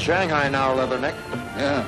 Shanghai now, Leatherneck. Yeah.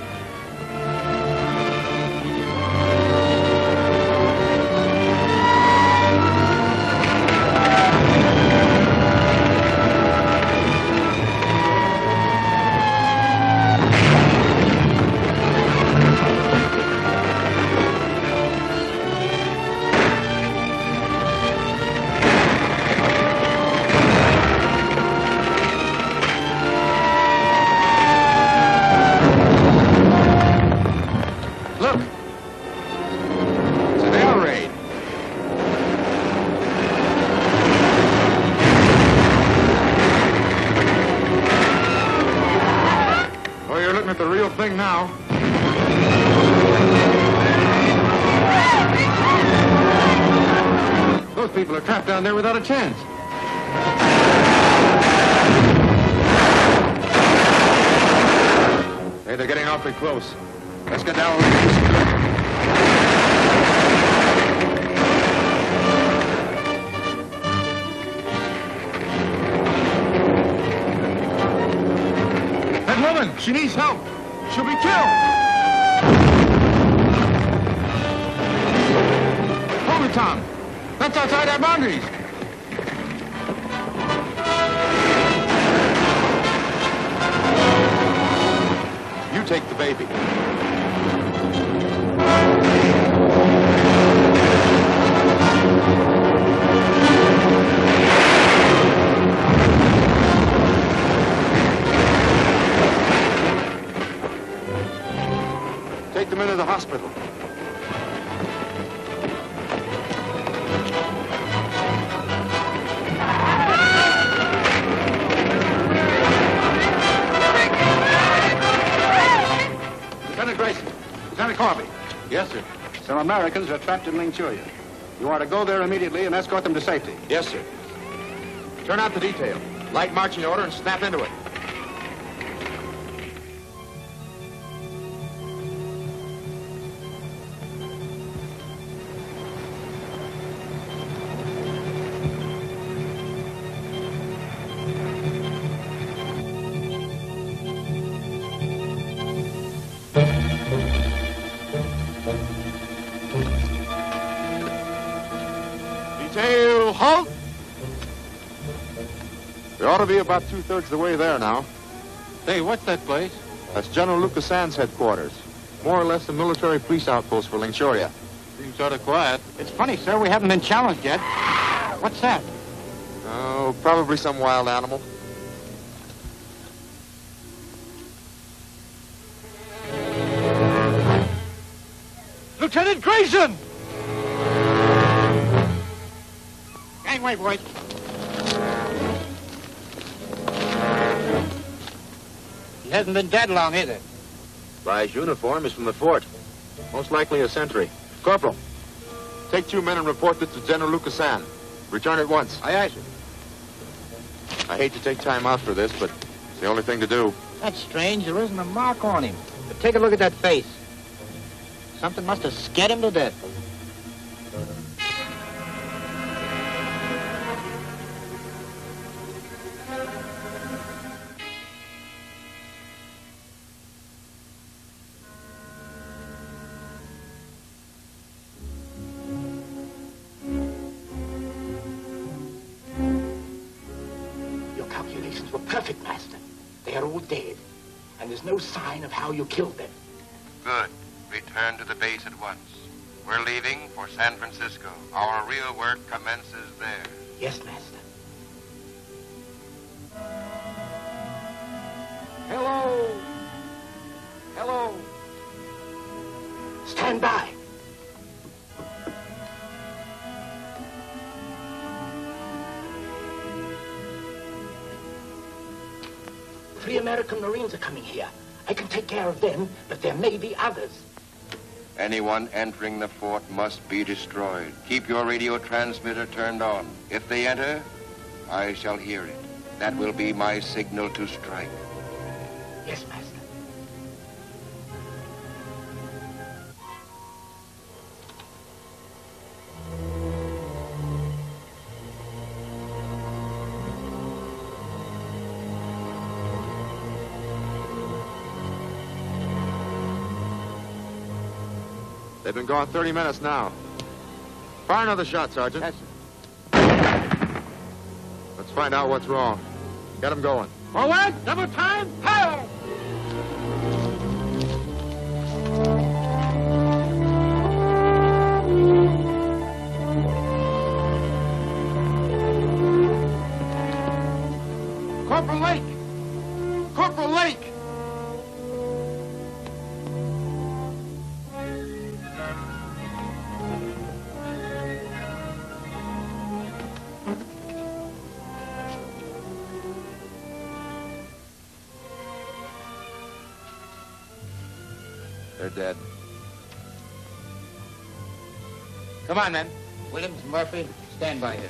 Now. Those people are trapped down there without a chance. Hey, they're getting awfully close. Let's get down. That woman, she needs help. She'll be killed! Hold it, Tom. That's outside our boundaries. You take the baby. Take them into the hospital. Lieutenant Grayson, Lieutenant Corby. Yes, sir. Some Americans are trapped in Manchuria. You are to go there immediately and escort them to safety. Yes, sir. Turn out the detail. Light marching order and snap into it. Detail, halt! We ought to be about 2/3 of the way there now. Hey, what's that place? That's General Lucas Sands' headquarters. More or less a military police outpost for Lingchoria. Seems sort of quiet. It's funny, sir. We haven't been challenged yet. What's that? Oh, probably some wild animal. Lieutenant Grayson! Gangway, boys. He hasn't been dead long, either. By his uniform, is from the fort. Most likely a sentry. Corporal, take 2 men and report this to General Lucas Sands. Return at once. Aye, aye, sir. I hate to take time out for this, but it's the only thing to do. That's strange. There isn't a mark on him. But take a look at that face. Something must have scared him to death. Your calculations were perfect, Master. They are all dead, and there's no sign of how you killed them. Good. Return to the base at once. We're leaving for San Francisco. Our real work commences there. Yes, Master. Hello! Hello! Stand by. Three American Marines are coming here. I can take care of them, but there may be others. Anyone entering the fort must be destroyed. Keep your radio transmitter turned on. If they enter, I shall hear it. That will be my signal to strike. Yes, Master. They've been gone 30 minutes now. Fire another shot, Sergeant. Yes, sir. Let's find out what's wrong. Get them going. Forward! Double time! Fire! Corporal Lake! Corporal Lake! They're dead. Come on, men. Williams, Murphy, stand by here.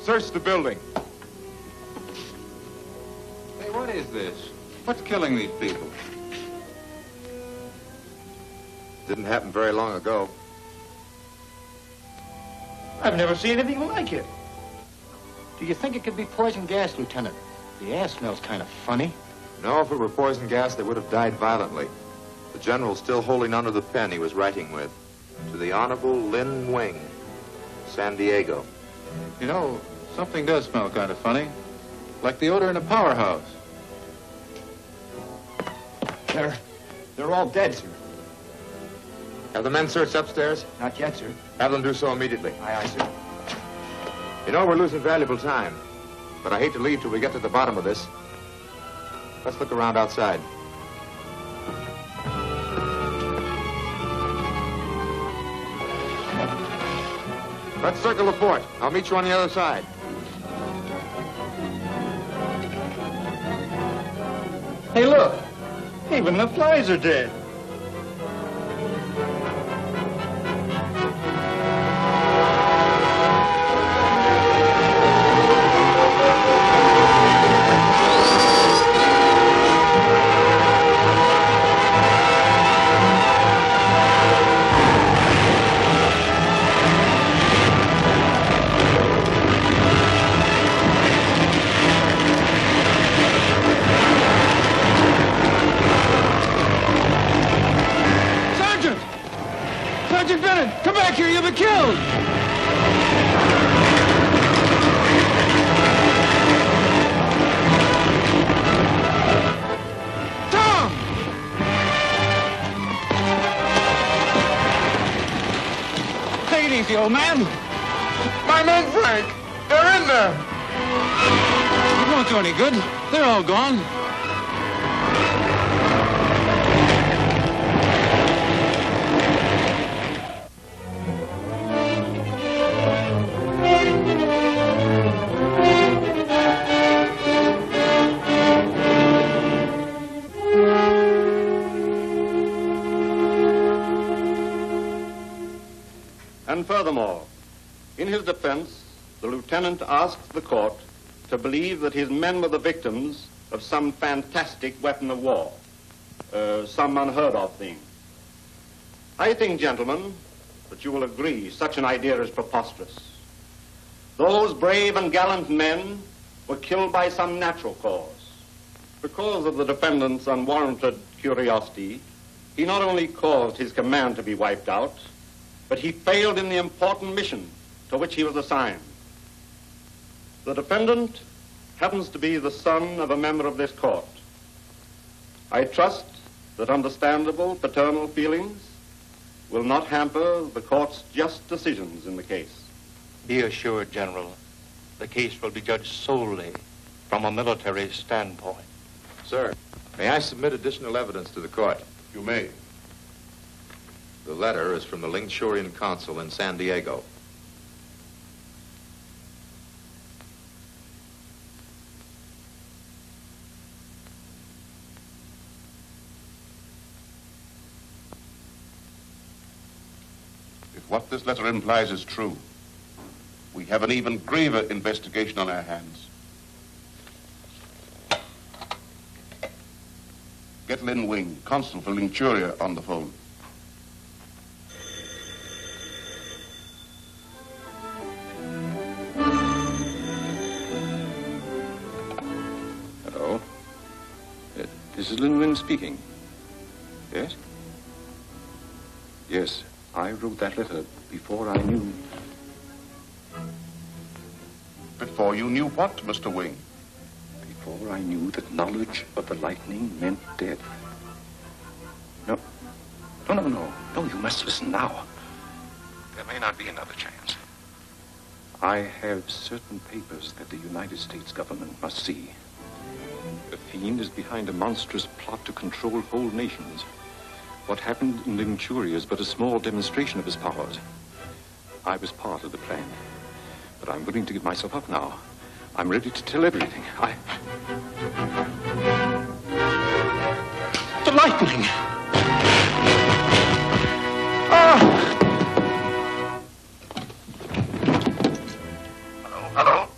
Search the building. Hey, what is this? What's killing these people? Didn't happen very long ago. I've never seen anything like it. Do you think it could be poison gas, Lieutenant? The air smells kind of funny. No, if it were poison gas, they would have died violently. The general's still holding onto the pen he was writing with. To the Honorable Lin Wing, San Diego. You know, something does smell kind of funny. Like the odor in a powerhouse. They're all dead, sir. Have the men searched upstairs? Not yet, sir. Have them do so immediately. Aye, aye, sir. You know, we're losing valuable time. But I hate to leave till we get to the bottom of this. Let's look around outside. Let's circle the fort. I'll meet you on the other side. Hey, look. Even the flies are dead. Sergeant Bennett, come back here, you'll be killed! Tom! Take it easy, old man. My men, Frank! They're in there! It won't do any good. They're all gone. And furthermore, in his defense, the lieutenant asks the court to believe that his men were the victims of some fantastic weapon of war, some unheard of thing. I think, gentlemen, that you will agree such an idea is preposterous. Those brave and gallant men were killed by some natural cause. Because of the defendant's unwarranted curiosity, he not only caused his command to be wiped out, but he failed in the important mission to which he was assigned. The defendant happens to be the son of a member of this court. I trust that understandable paternal feelings will not hamper the court's just decisions in the case. Be assured, General, the case will be judged solely from a military standpoint. Sir, may I submit additional evidence to the court? You may. The letter is from the Lingshurian consul in San Diego. If what this letter implies is true, we have an even graver investigation on our hands. Get Lin Wing, consul for Lingchuria, on the phone. This is Lin Wing speaking. Yes? Yes, I wrote that letter before I knew. Before you knew what, Mr. Wing? Before I knew that knowledge of the lightning meant death. No, you must listen now. There may not be another chance. I have certain papers that the United States government must see. The fiend is behind a monstrous plot to control whole nations. What happened in Manchuria is but a small demonstration of his powers. I was part of the plan, but I'm willing to give myself up now. I'm ready to tell everything. The lightning! Hello?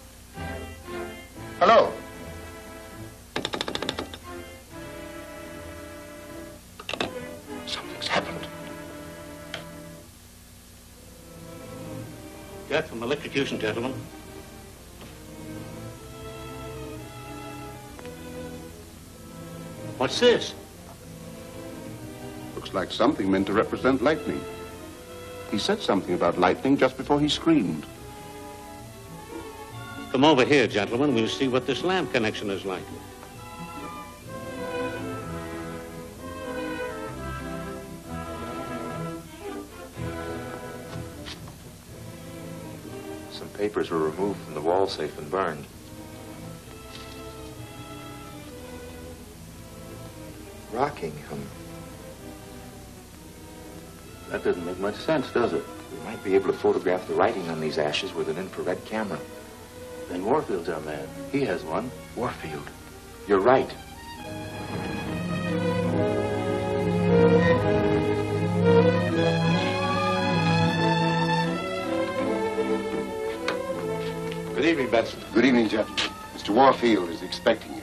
Hello? Something's happened. Death from electrocution, gentlemen. What's this? Looks like something meant to represent lightning. He said something about lightning just before he screamed. Come over here, gentlemen. We'll see what this lamp connection is like. Some papers were removed from the wall safe and burned. Rockingham. That doesn't make much sense, does it? We might be able to photograph the writing on these ashes with an infrared camera. Then Warfield's our man. He has one. Warfield. You're right. Good evening, Benson. Good evening, gentlemen. Mr. Warfield is expecting you.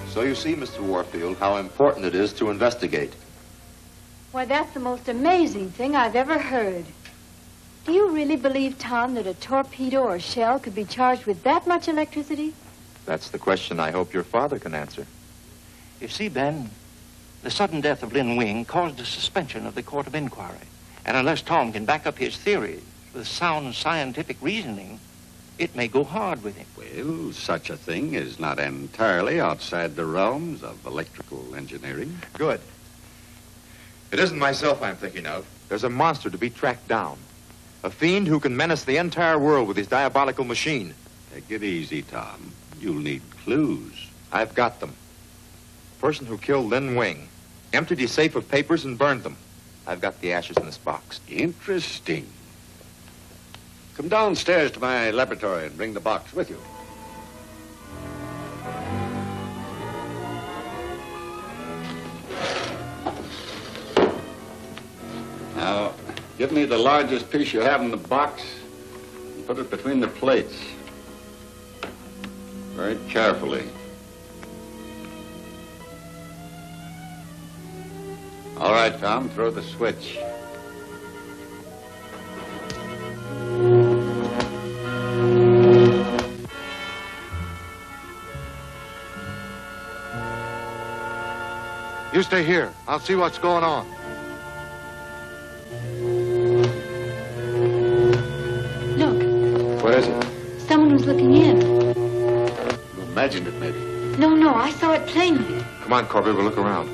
So you see, Mr. Warfield, how important it is to investigate. Why, that's the most amazing thing I've ever heard. Do you really believe, Tom, that a torpedo or shell could be charged with that much electricity? That's the question I hope your father can answer. You see, Ben, the sudden death of Lin Wing caused a suspension of the court of inquiry. And unless Tom can back up his theories with sound scientific reasoning, it may go hard with him. Well, such a thing is not entirely outside the realms of electrical engineering. Good. It isn't myself I'm thinking of. There's a monster to be tracked down. A fiend who can menace the entire world with his diabolical machine. Take it easy, Tom. You'll need clues. I've got them. The person who killed Lin Wing emptied his safe of papers and burned them. I've got the ashes in this box. Interesting. Come downstairs to my laboratory and bring the box with you. Now, give me the largest piece you have in the box and put it between the plates. Very carefully. All right, Tom, throw the switch. You stay here. I'll see what's going on. Look, What is it? someone was looking in. You imagined it, maybe. No, I saw it plainly. Come on, Corby, we'll look around.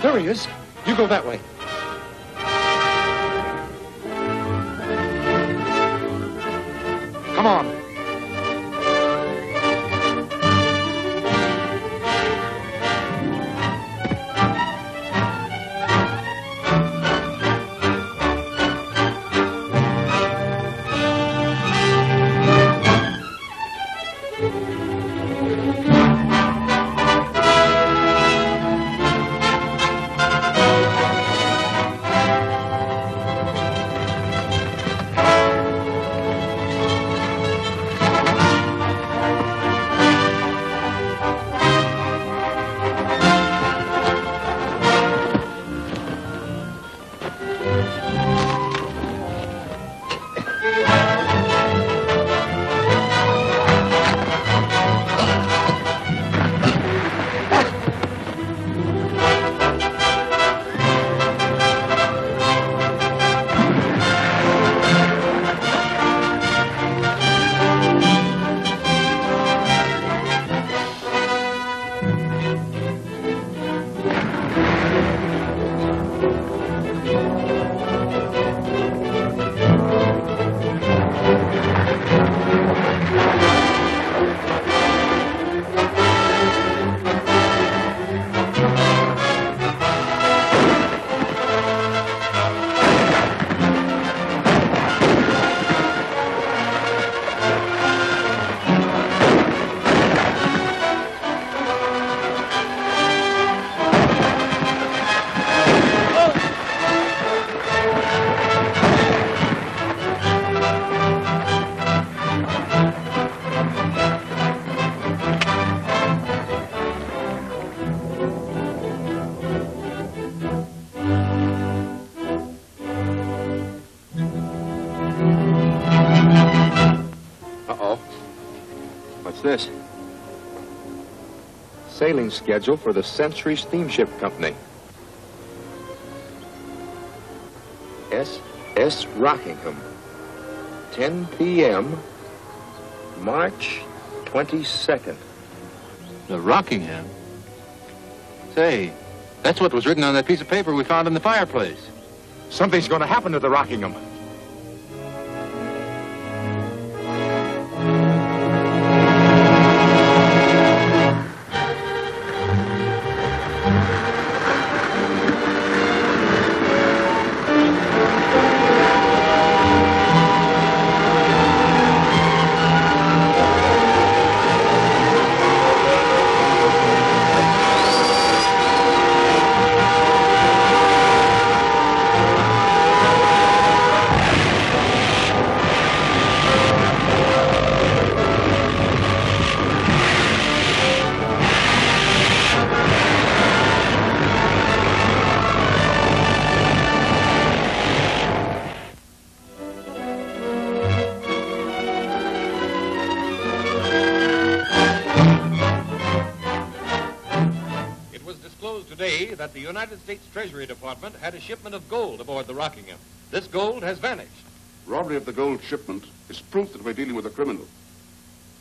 There he is. You go that way. Come on. What's this? Sailing schedule for the Century Steamship Company. S.S. Rockingham. 10 p.m. March 22nd. The Rockingham? Say, that's what was written on that piece of paper we found in the fireplace. Something's going to happen to the Rockingham. That the United States Treasury Department had a shipment of gold aboard the Rockingham. This gold has vanished. Robbery of the gold shipment is proof that we're dealing with a criminal,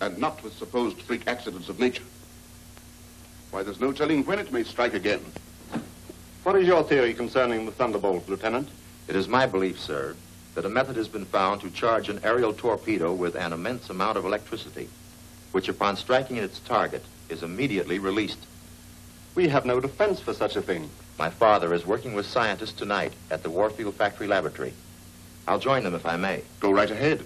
and not with supposed freak accidents of nature. Why, there's no telling when it may strike again. What is your theory concerning the Thunderbolt, Lieutenant? It is my belief, sir, that a method has been found to charge an aerial torpedo with an immense amount of electricity, which upon striking its target is immediately released. We have no defense for such a thing. My father is working with scientists tonight at the Warfield Factory Laboratory. I'll join them if I may. Go right ahead.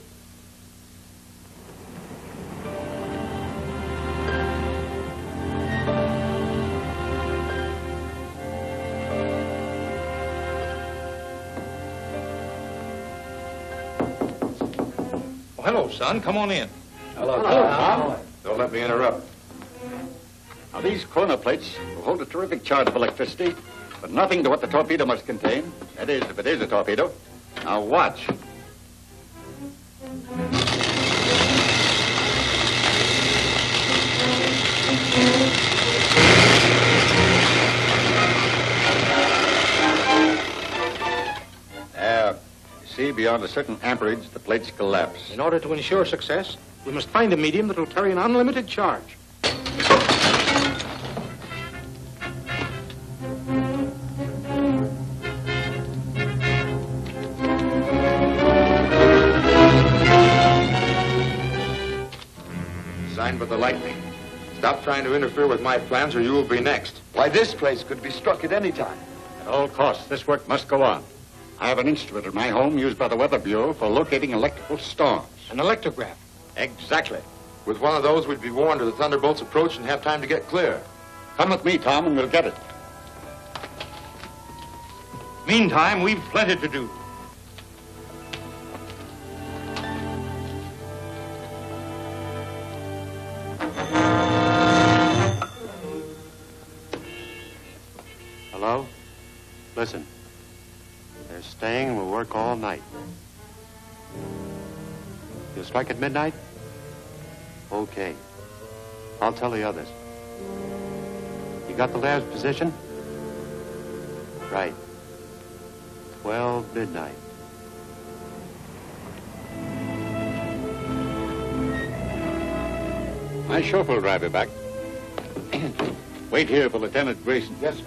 Oh, hello, son. Come on in. Hello, Tom. Don't let me interrupt. Now, these corner plates will hold a terrific charge of electricity, but nothing to what the torpedo must contain. That is, if it is a torpedo. Now, watch. There. You see, beyond a certain amperage, the plates collapse. In order to ensure success, we must find a medium that will carry an unlimited charge. But the lightning. Stop trying to interfere with my plans or you will be next. Why, this place could be struck at any time. At all costs, this work must go on. I have an instrument at my home used by the Weather Bureau for locating electrical storms. An electrograph. Exactly. With one of those, we'd be warned of the Thunderbolt's approach and have time to get clear. Come with me, Tom, and we'll get it. Meantime, we've plenty to do. Hello? Listen. They're staying and will work all night. You'll strike at midnight? Okay. I'll tell the others. You got the lab's position? Right. 12 midnight. My chauffeur will drive you back. Wait here for Lieutenant Grayson. Yes, sir.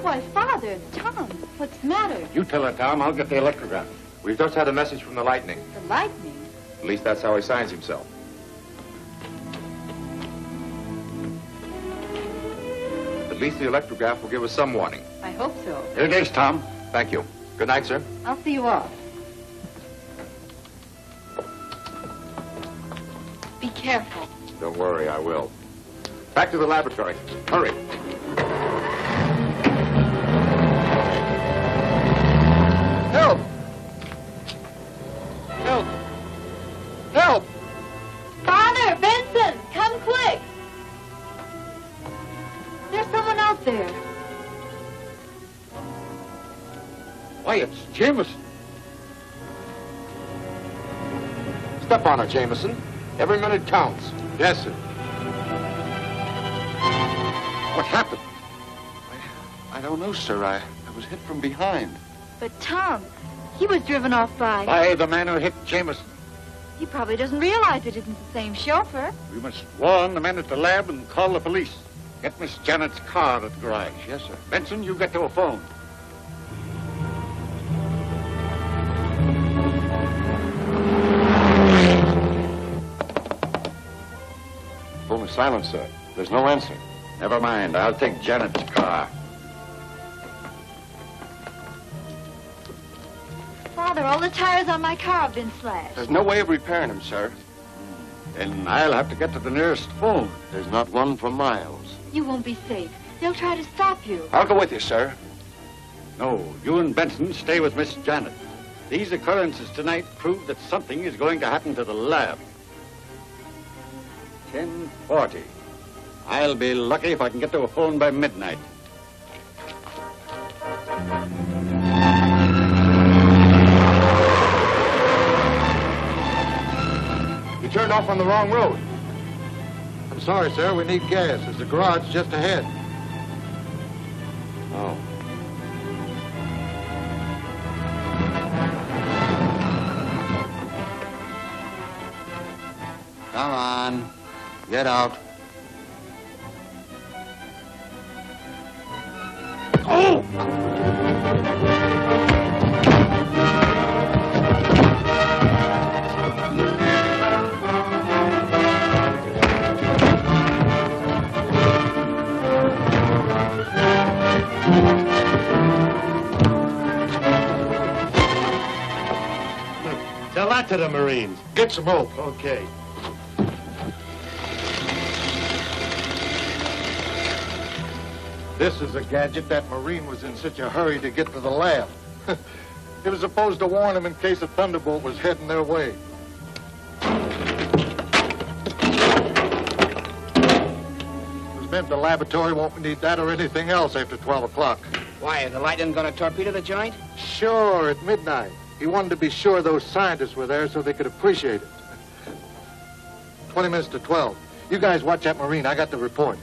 Why, Father, Tom, what's the matter? You tell her, Tom. I'll get the electrograph. We've just had a message from the Lightning. The lightning? At least that's how he signs himself. At least the electrograph will give us some warning. I hope so. Here it is, Tom. Thank you. Good night, sir. I'll see you off. Be careful. Don't worry, I will. Back to the laboratory. Hurry. Help! Help! Help! Father, Benson, come quick! There's someone out there. Why, it's Jameson. Step on it, Jameson. Every minute counts. Yes, sir. What happened? I don't know, sir. I was hit from behind. But Tom, he was driven off by... By the man who hit Jameson. He probably doesn't realize it isn't the same chauffeur. We must warn the men at the lab and call the police. Get Miss Janet's car at the garage. Yes, sir. Benson, you get to a phone. Phone is silent, sir. There's no answer. Never mind. I'll take Janet's car. Father, all the tires on my car have been slashed. There's no way of repairing them, sir. Then I'll have to get to the nearest phone. There's not one for miles. You won't be safe. They'll try to stop you. I'll go with you, sir. No, you and Benson stay with Miss Janet. These occurrences tonight prove that something is going to happen to the lab. 10:40. I'll be lucky if I can get to a phone by midnight. You turned off on the wrong road. I'm sorry, sir. We need gas. There's a garage just ahead. Oh. Come on. Get out. Oh! Tell that to the Marines. Get some rope. Okay. This is a gadget that Marine was in such a hurry to get to the lab. It was supposed to warn them in case a thunderbolt was heading their way. Those men in the laboratory won't need that or anything else after 12 o'clock. Why, is the lightning going to torpedo the joint? Sure, at midnight. He wanted to be sure those scientists were there so they could appreciate it. 20 minutes to 12. You guys watch that Marine. I got the report.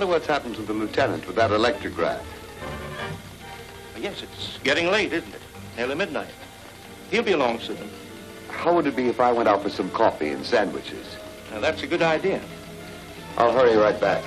What's happened to the lieutenant with that electrograph? Yes, it's getting late, isn't it? Nearly midnight. He'll be along soon. How would it be if I went out for some coffee and sandwiches? Now, that's a good idea. I'll hurry right back.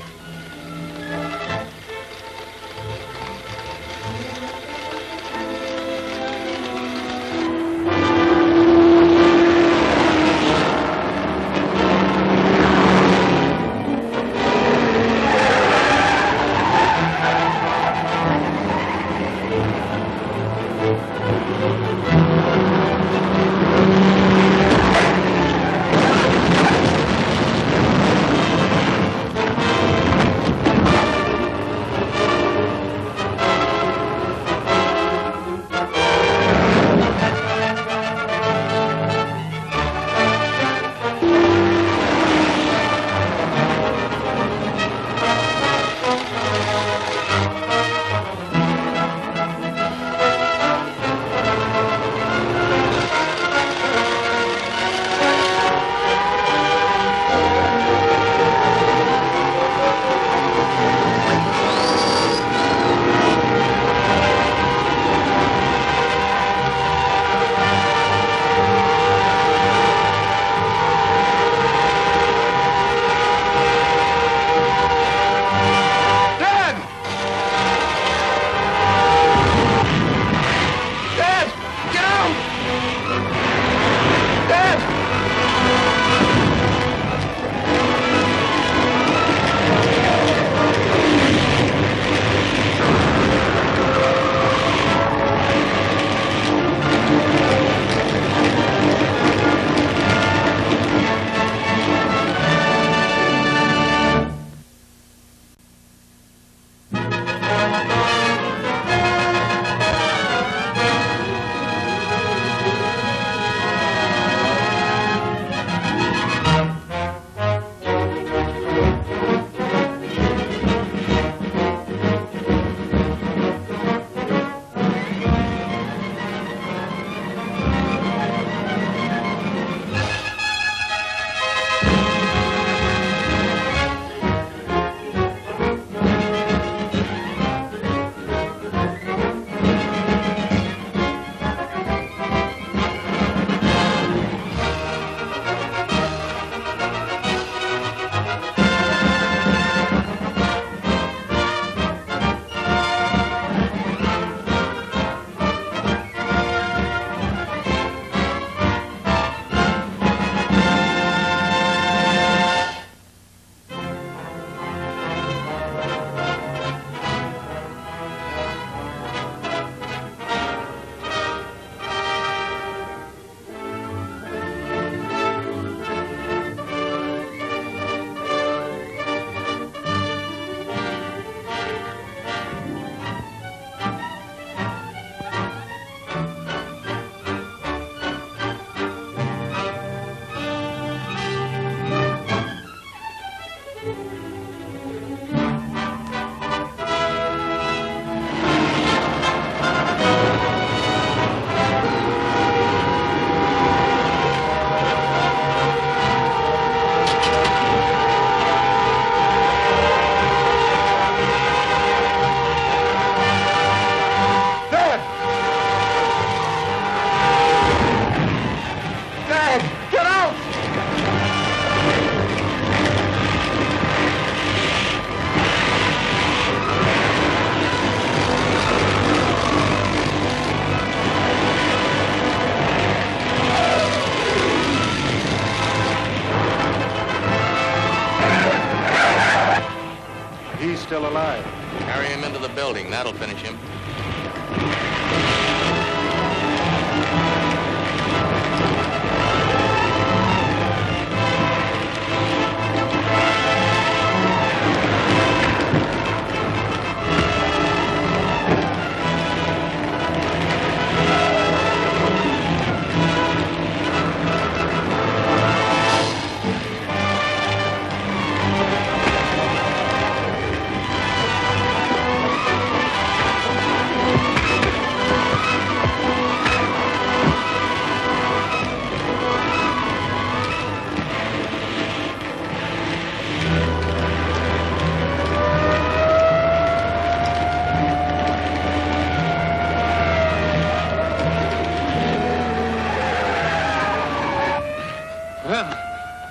he's still alive. Carry him into the building. That'll finish him.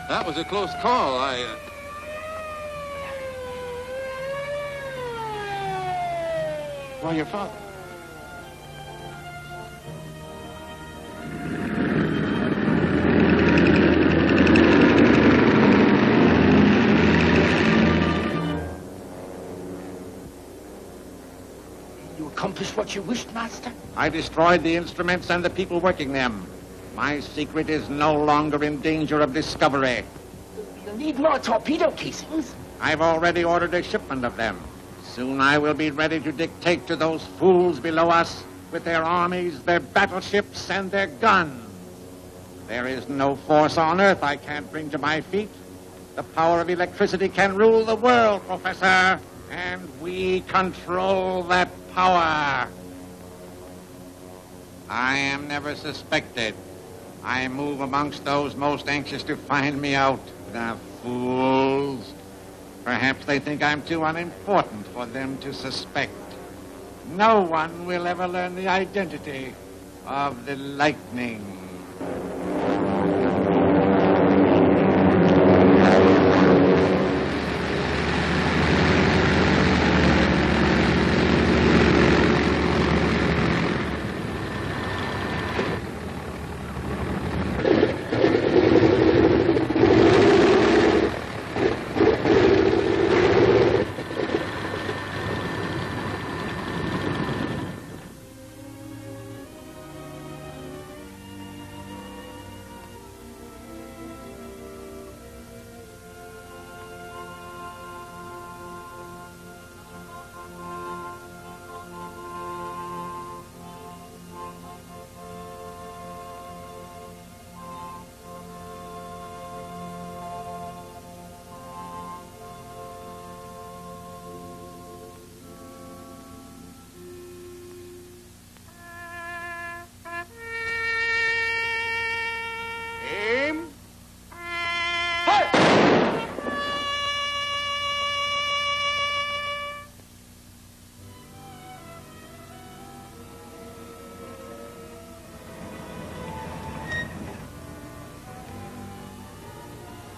That was a close call. Why, your father. You accomplished what you wished, Master? I destroyed the instruments and the people working them. My secret is no longer in danger of discovery. You need more torpedo casings. I've already ordered a shipment of them. Soon I will be ready to dictate to those fools below us with their armies, their battleships, and their guns. There is no force on Earth I can't bring to my feet. The power of electricity can rule the world, Professor, and we control that power. I am never suspected. I move amongst those most anxious to find me out. The fools. Perhaps they think I'm too unimportant for them to suspect. No one will ever learn the identity of the lightning.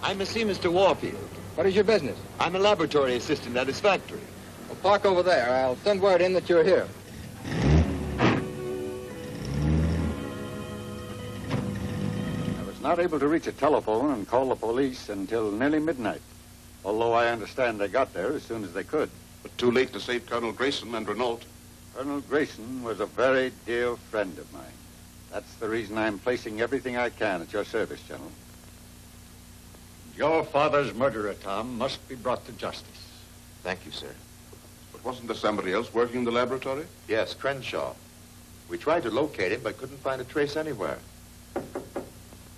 I must see Mr. Warfield. What is your business? I'm a laboratory assistant at his factory. Well, park over there. I'll send word in that you're here. I was not able to reach a telephone and call the police until nearly midnight, although I understand they got there as soon as they could. But too late to save Colonel Grayson and Renault. Colonel Grayson was a very dear friend of mine. That's the reason I'm placing everything I can at your service, General. Your father's murderer, Tom, must be brought to justice. Thank you, sir. But wasn't there somebody else working in the laboratory? Yes, Crenshaw. We tried to locate him, but couldn't find a trace anywhere.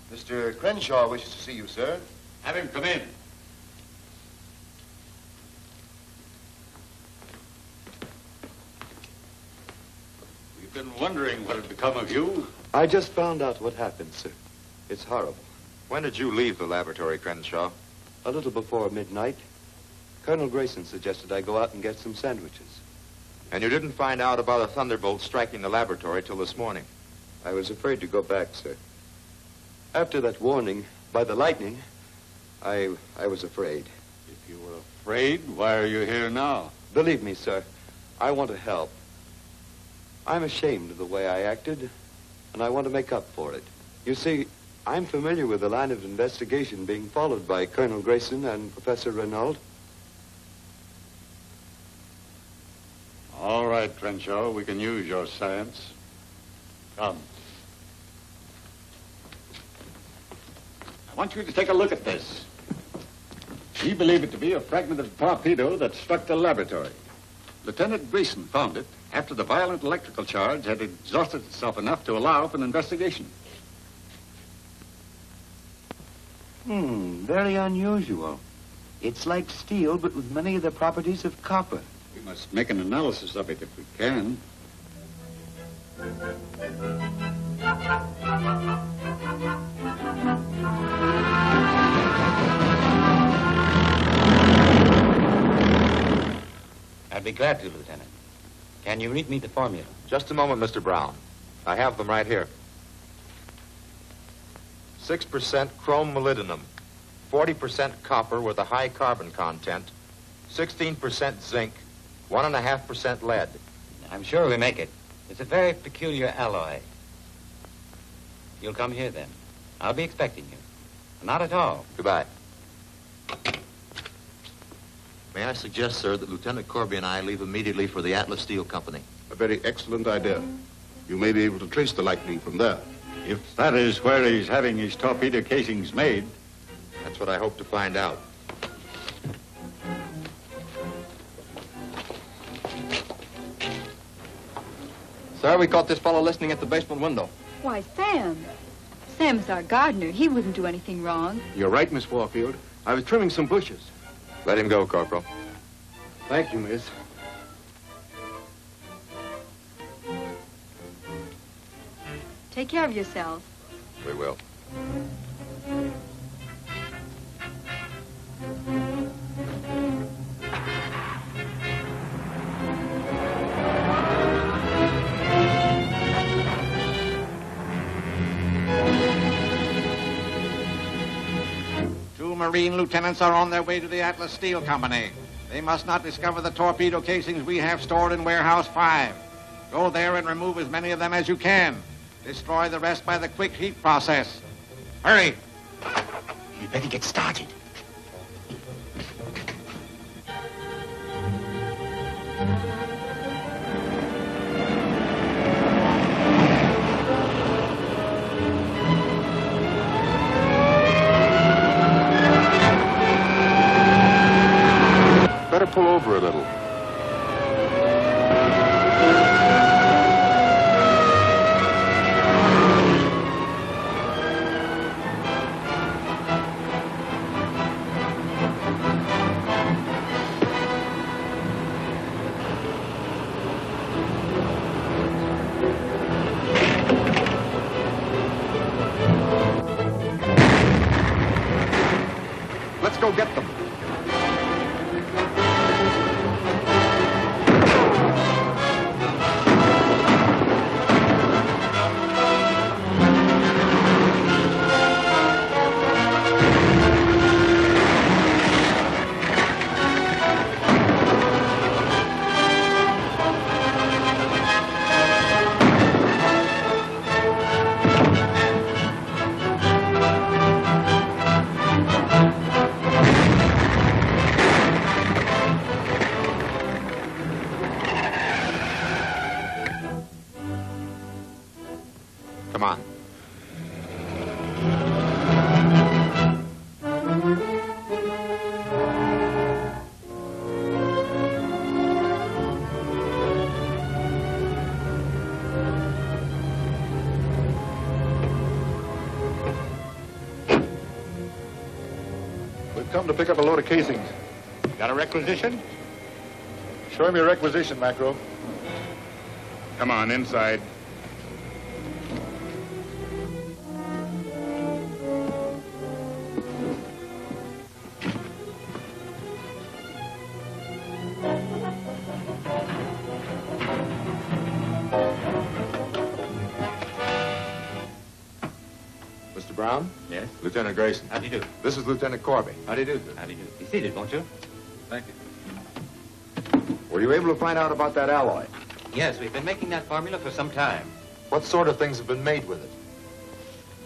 Mr. Crenshaw wishes to see you, sir. Have him come in. We've been wondering what had become of you. I just found out what happened, sir. It's horrible. When did you leave the laboratory, Crenshaw? A little before midnight, Colonel Grayson suggested I go out and get some sandwiches. And you didn't find out about a thunderbolt striking the laboratory till this morning? I was afraid to go back, sir. After that warning by the lightning, I was afraid. If you were afraid, why are you here now? Believe me, sir, I want to help. I'm ashamed of the way I acted, and I want to make up for it. You see, I'm familiar with the line of investigation being followed by Colonel Grayson and Professor Renault. All right, Crenshaw, we can use your science. Come. I want you to take a look at this. We believe it to be a fragment of torpedo that struck the laboratory. Lieutenant Grayson found it after the violent electrical charge had exhausted itself enough to allow for an investigation. Very unusual. It's like steel, but with many of the properties of copper. We must make an analysis of it if we can. I'd be glad to, Lieutenant. Can you read me the formula? Just a moment, Mr. Brown. I have them right here. 6% chrome molybdenum, 40% copper with a high carbon content, 16% zinc, 1.5% lead. I'm sure we make it. It's a very peculiar alloy. You'll come here then. I'll be expecting you. Not at all. Goodbye. May I suggest, sir, that Lieutenant Corby and I leave immediately for the Atlas Steel Company? A very excellent idea. You may be able to trace the lightning from there. If that is where he's having his torpedo casings made. That's what I hope to find out. Sir, we caught this fellow listening at the basement window. Why, Sam. Sam's our gardener. He wouldn't do anything wrong. You're right, Miss Warfield. I was trimming some bushes. Let him go, Corporal. Thank you, miss. Take care of yourselves. We will. Two Marine lieutenants are on their way to the Atlas Steel Company. They must not discover the torpedo casings we have stored in Warehouse 5. Go there and remove as many of them as you can. Destroy the rest by the quick heat process. Hurry! You better get started. Better pull over a little. Let's go get them. Come on. We've come to pick up a load of casings. Got a requisition? Show me a requisition, Macro. Come on, inside. Mr. Brown? Yes? Lieutenant Grayson. How do you do? This is Lieutenant Corby. How do you do? How do you do? Be seated, won't you? Thank you. Were you able to find out about that alloy? Yes, we've been making that formula for some time. What sort of things have been made with it?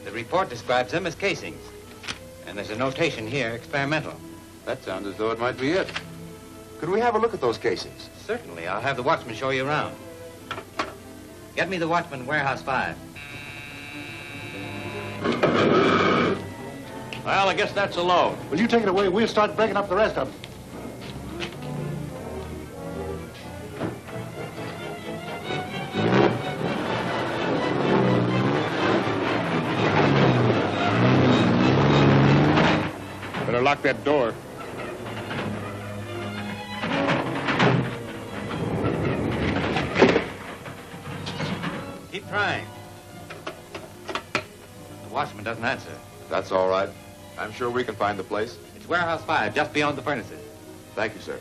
The report describes them as casings. And there's a notation here, experimental. That sounds as though it might be it. Could we have a look at those casings? Certainly. I'll have the watchman show you around. Get me the watchman, warehouse 5. Well, I guess that's a load. Will you take it away? We'll start breaking up the rest of them. Better lock that door. Keep trying. The watchman doesn't answer. That's all right. I'm sure we can find the place. It's warehouse 5, just beyond the furnaces. Thank you, sir.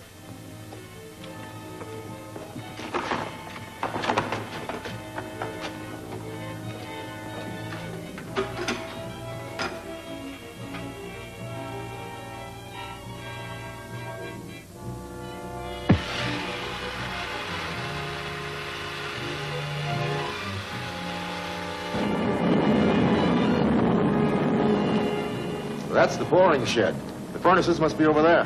That's the boring shed. The furnaces must be over there.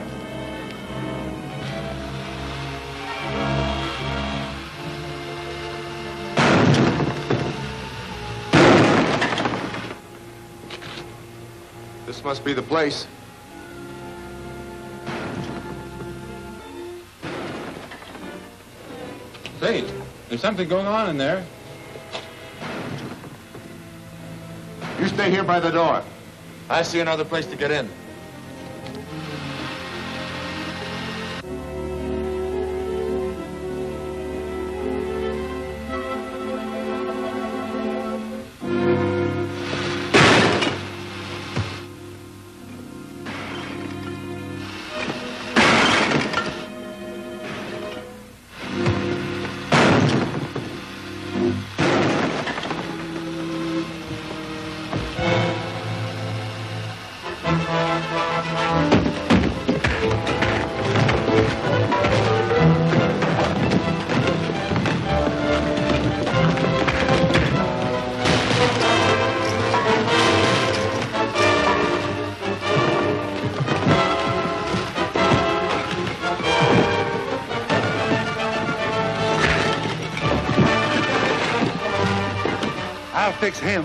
This must be the place. Say, there's something going on in there. You stay here by the door. I see another place to get in. I'll fix him.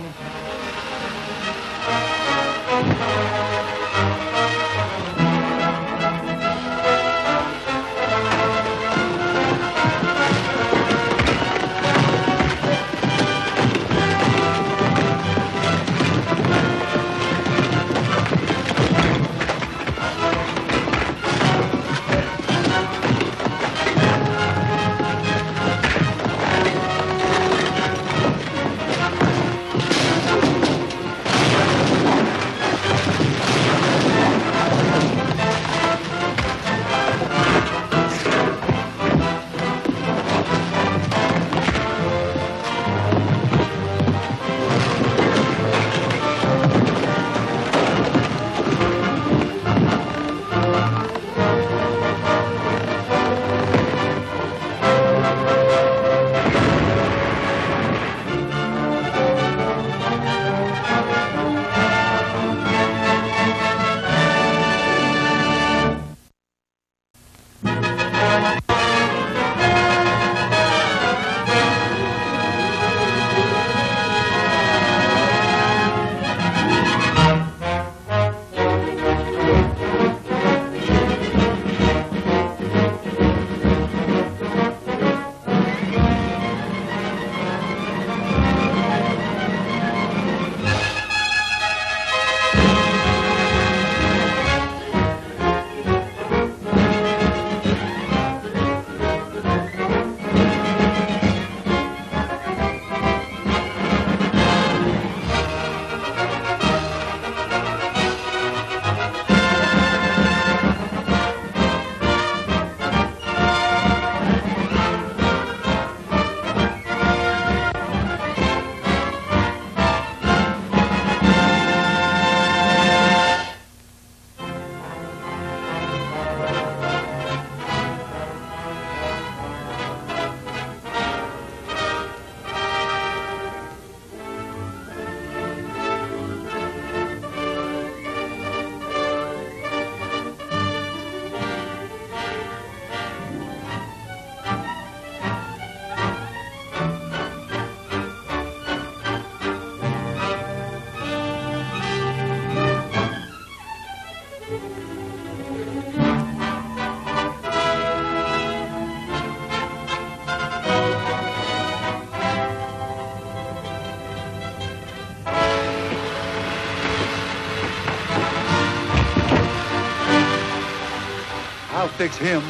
fix him.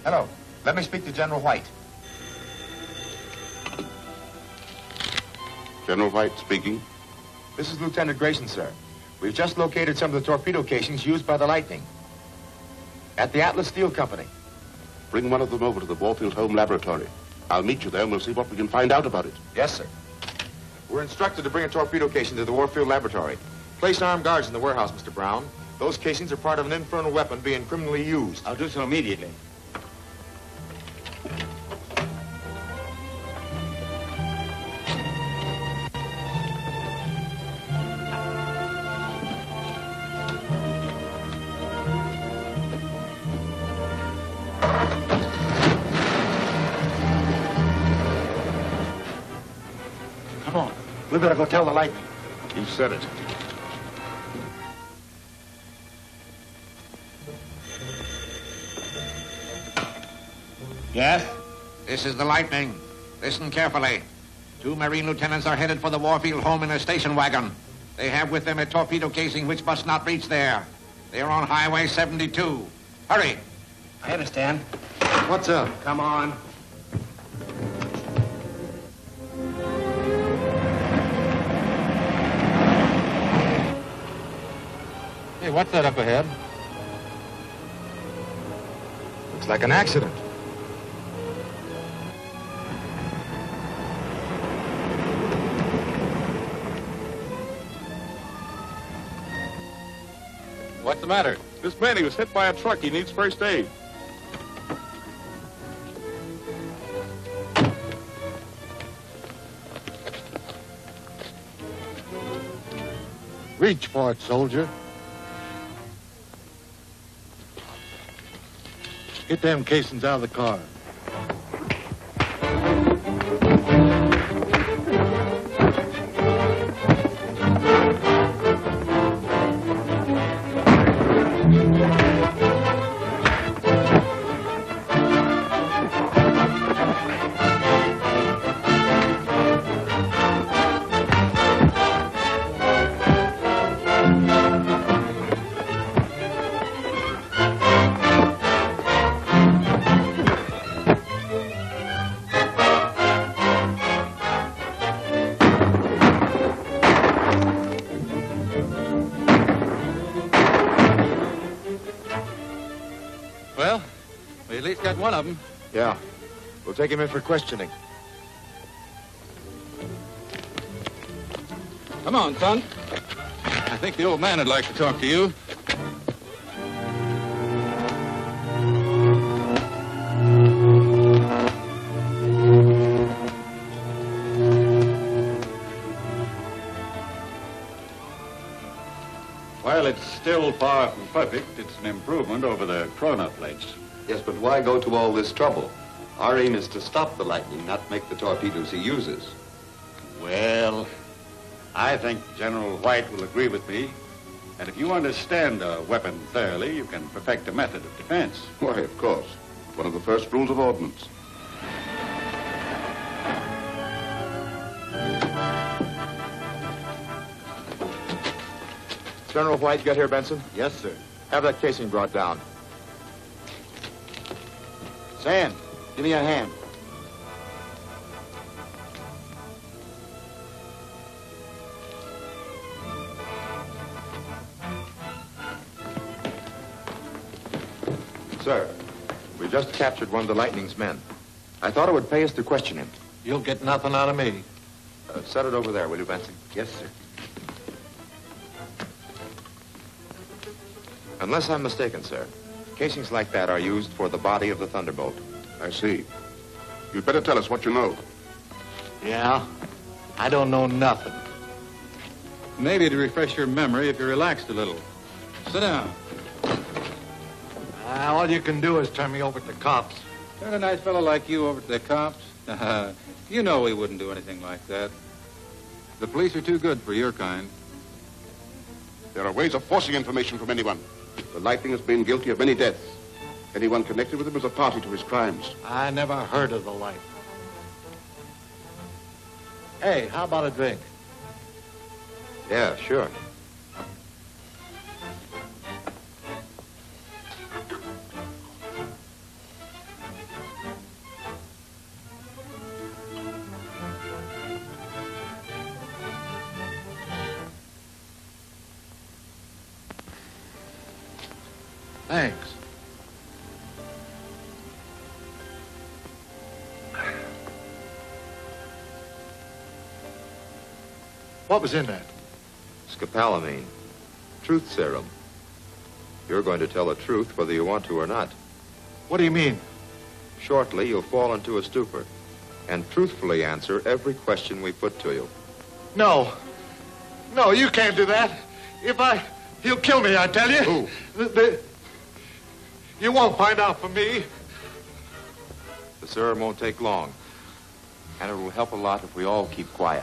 Hello. Let me speak to General White. General White speaking. This is Lieutenant Grayson, sir. We've just located some of the torpedo casings used by the Lightning at the Atlas Steel Company. Bring one of them over to the Warfield Home Laboratory. I'll meet you there and we'll see what we can find out about it. Yes, sir. We're instructed to bring a torpedo casing to the Warfield Laboratory. Place armed guards in the warehouse, Mr. Brown. Those casings are part of an infernal weapon being criminally used. I'll do so immediately. Come on. We better go tell the Lightning. You said it. Yes? This is the Lightning. Listen carefully. 2 Marine lieutenants are headed for the Warfield home in a station wagon. They have with them a torpedo casing which must not reach there. They are on Highway 72. Hurry. I understand. What's up? Come on. Hey, what's that up ahead? Looks like an accident. What's the matter? This man, he was hit by a truck. He needs first aid. Reach for it, soldier. Get them casings out of the car. Well, we at least got one of them. Yeah. We'll take him in for questioning. Come on, son. I think the old man would like to talk to you. While it's still far from perfect, it's an improvement over the chronoplates. Yes, but why go to all this trouble? Our aim is to stop the Lightning, not make the torpedoes he uses. Well, I think General White will agree with me. And if you understand a weapon thoroughly, you can perfect a method of defense. Why, of course. One of the first rules of ordnance. General White, get here, Benson. Yes, sir. Have that casing brought down. Sam, give me a hand. Sir, we just captured one of the Lightning's men. I thought it would pay us to question him. You'll get nothing out of me. Set it over there, will you, Benson? Yes, sir. Unless I'm mistaken, sir, casings like that are used for the body of the Thunderbolt. I see. You'd better tell us what you know. Yeah? I don't know nothing. Maybe to refresh your memory if you relaxed a little. Sit down. All you can do is turn me over to cops. Turn a nice fellow like you over to the cops? You know we wouldn't do anything like that. The police are too good for your kind. There are ways of forcing information from anyone. The Lightning has been guilty of many deaths. Anyone connected with him is a party to his crimes. I never heard of the Lightning. Hey, how about a drink? Yeah, sure. Thanks. What was in that? Scopolamine. Truth serum. You're going to tell the truth whether you want to or not. What do you mean? Shortly, you'll fall into a stupor and truthfully answer every question we put to you. No. No, you can't do that. He'll kill me, I tell you. Who? You won't find out from me. The serum won't take long. And it will help a lot if we all keep quiet.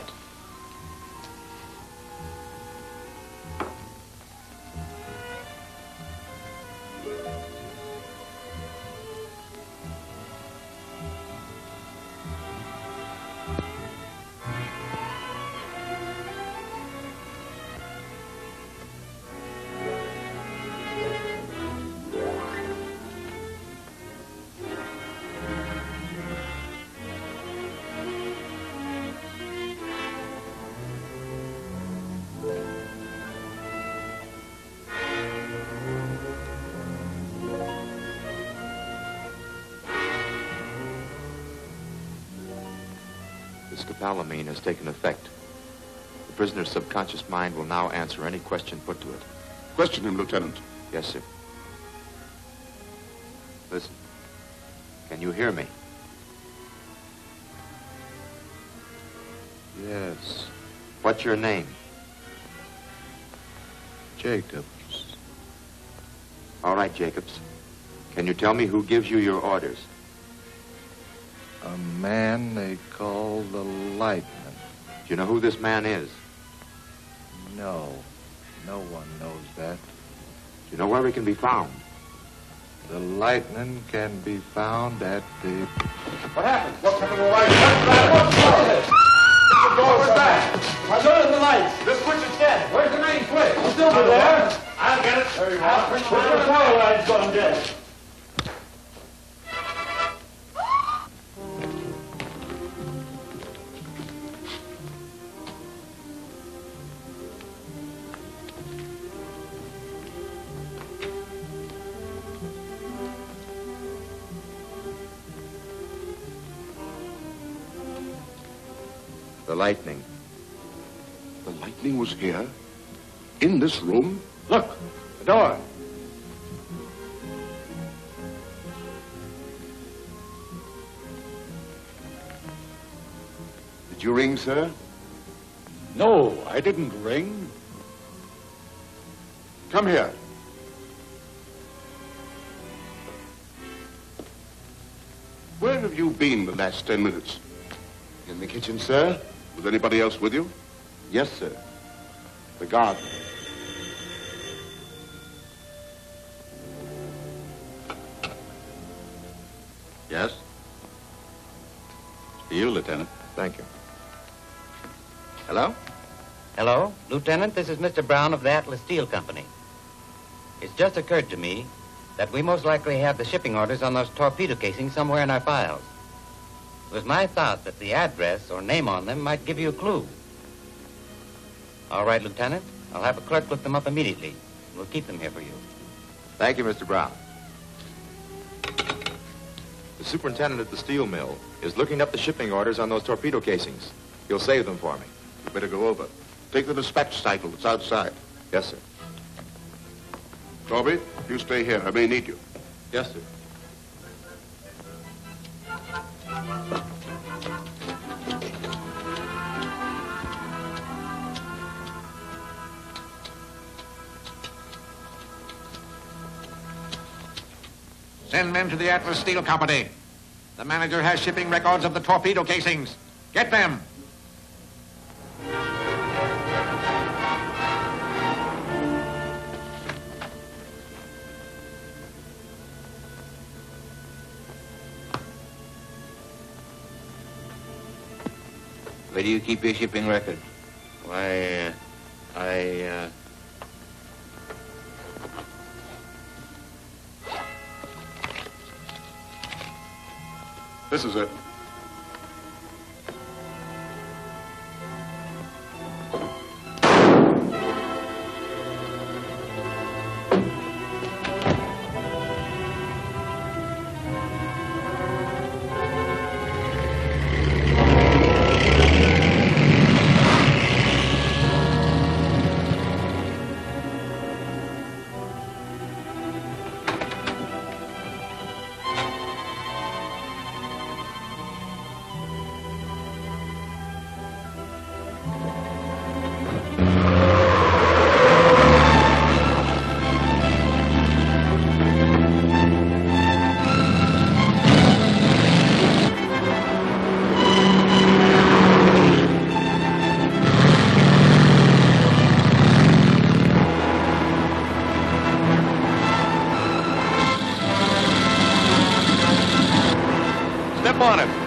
Scopolamine has taken effect. The prisoner's subconscious mind will now answer any question put to it. Question him, Lieutenant. Yes, sir. Listen. Can you hear me? Yes. What's your name? Jacobs. All right, Jacobs. Can you tell me who gives you your orders? A man they call the Lightning. Do you know who this man is? No. No one knows that. Do you know where he can be found? The Lightning can be found at the... What happened? What's happened to the lights? What's this? The door was back. I'm turning the lights. The switch is dead. Where's the main switch? It's still there. I'll get it. There you are. The power line's gone dead. The Lightning. The Lightning was here? In this room? Look, the door. Did you ring, sir? No, I didn't ring. Come here. Where have you been the last 10 minutes? In the kitchen, sir? Was anybody else with you? Yes, sir. The guard. Yes? You, Lieutenant. Thank you. Hello? Hello, Lieutenant. This is Mr. Brown of the Atlas Steel Company. It's just occurred to me that we most likely have the shipping orders on those torpedo casings somewhere in our files. It was my thought that the address or name on them might give you a clue. All right, Lieutenant. I'll have a clerk look them up immediately. We'll keep them here for you. Thank you, Mr. Brown. The superintendent at the steel mill is looking up the shipping orders on those torpedo casings. He'll save them for me. You better go over. Take the dispatch cycle that's outside. Yes, sir. Corby, you stay here. I may need you. Yes, sir. Send men to the Atlas Steel Company. The manager has shipping records of the torpedo casings. Get them. Where do you keep your shipping record? Why, This is it. Step on it.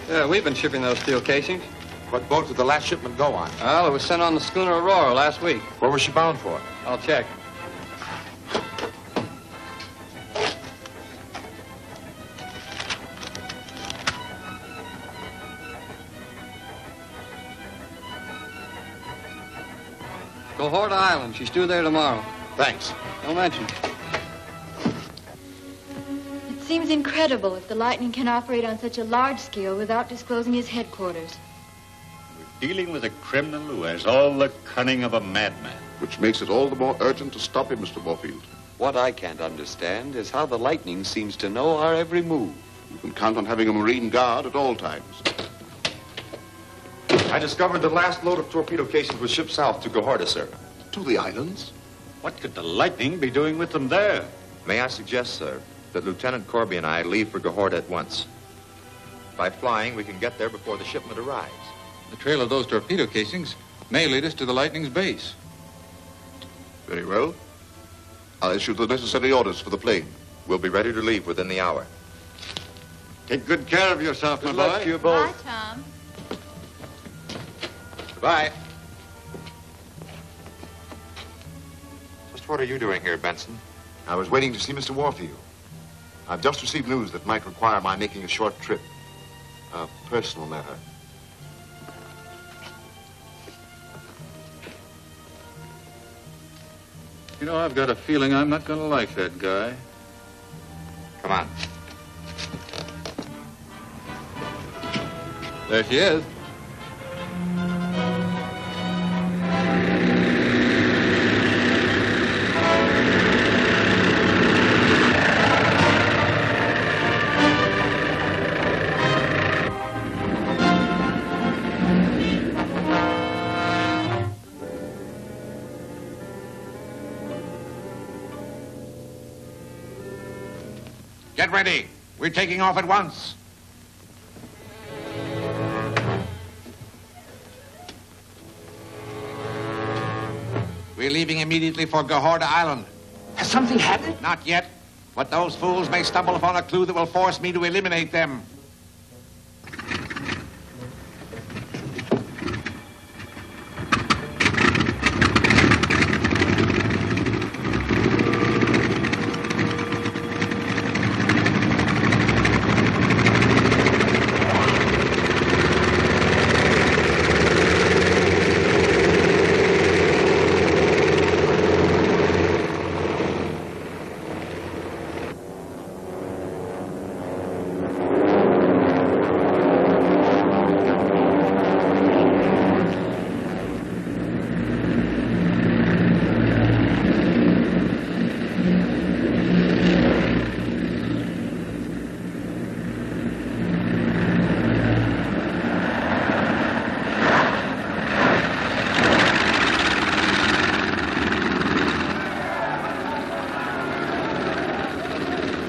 Yeah, we've been shipping those steel casings. What boat did the last shipment go on? Well, it was sent on the schooner Aurora last week. Where was she bound for? I'll check. Cohorta Island. She's due there tomorrow. Thanks. Don't mention it. It seems incredible if the Lightning can operate on such a large scale without disclosing his headquarters. Dealing with a criminal who has all the cunning of a madman. Which makes it all the more urgent to stop him, Mr. Warfield. What I can't understand is how the Lightning seems to know our every move. You can count on having a Marine guard at all times. I discovered the last load of torpedo casings was shipped south to Cohorta, sir. To the islands? What could the Lightning be doing with them there? May I suggest, sir, that Lieutenant Corby and I leave for Cohorta at once. By flying, we can get there before the shipment arrives. The trail of those torpedo casings may lead us to the Lightning's base. Very well. I'll issue the necessary orders for the plane. We'll be ready to leave within the hour. Take good care of yourself, my Good luck boy. to you both. Bye, Tom. Goodbye. Just what are you doing here, Benson? I was waiting to see Mr. Warfield. I've just received news that might require my making a short trip. A personal matter. You know, I've got a feeling I'm not going to like that guy. Come on. There she is. Get ready. We're taking off at once. We're leaving immediately for Cohorta Island. Has something happened? Not yet, but those fools may stumble upon a clue that will force me to eliminate them.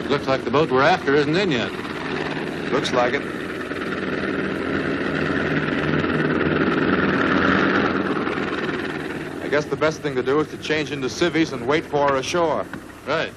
Looks like the boat we're after isn't in yet. Looks like it. I guess the best thing to do is to change into civvies and wait for her ashore. Right.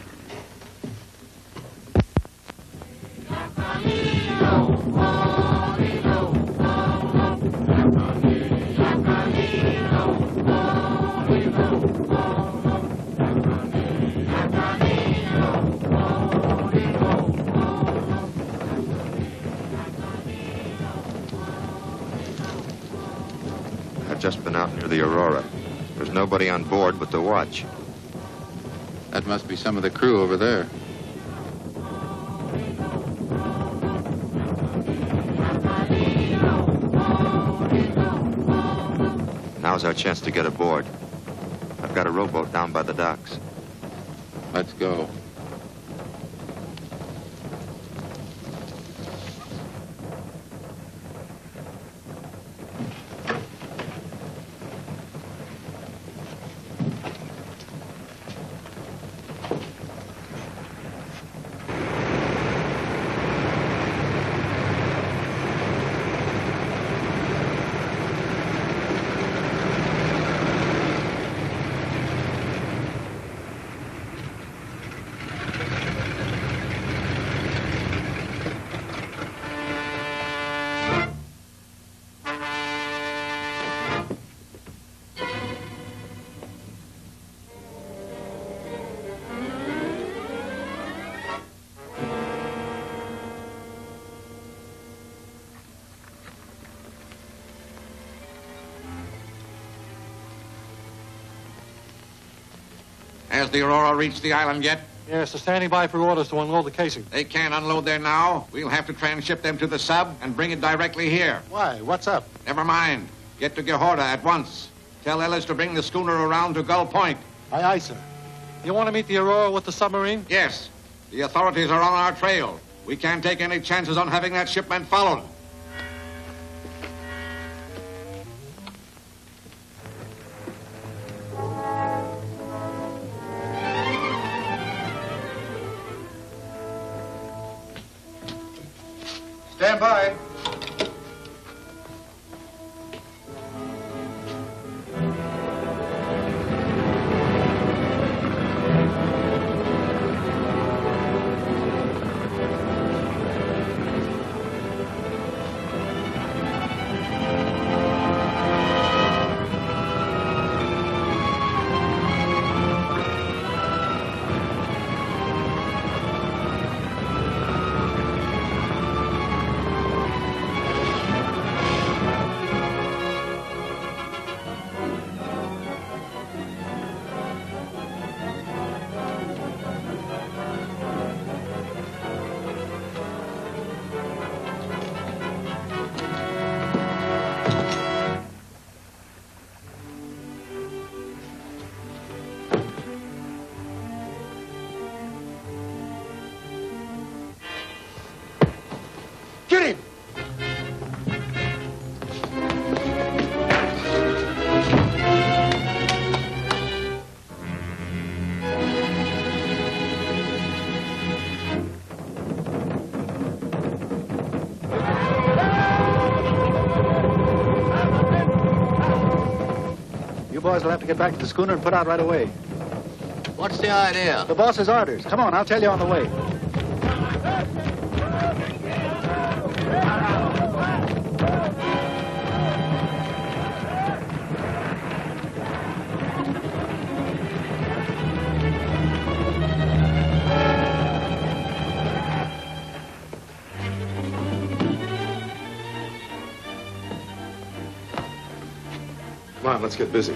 I've just been out near the Aurora. There's nobody on board but the watch. That must be some of the crew over there. Now's our chance to get aboard. I've got a rowboat down by the docks. Let's go. Has the Aurora reached the island yet? Yes, they're standing by for orders to unload the casing. They can't unload there now. We'll have to transship them to the sub and bring it directly here. Why? What's up? Never mind. Get to Gehorta at once. Tell Ellis to bring the schooner around to Gull Point. Aye, aye, sir. You want to meet the Aurora with the submarine? Yes. The authorities are on our trail. We can't take any chances on having that shipment followed. Stand by. Get him! You boys will have to get back to the schooner and put out right away. What's the idea? The boss's orders. Come on, I'll tell you on the way. Come on, let's get busy.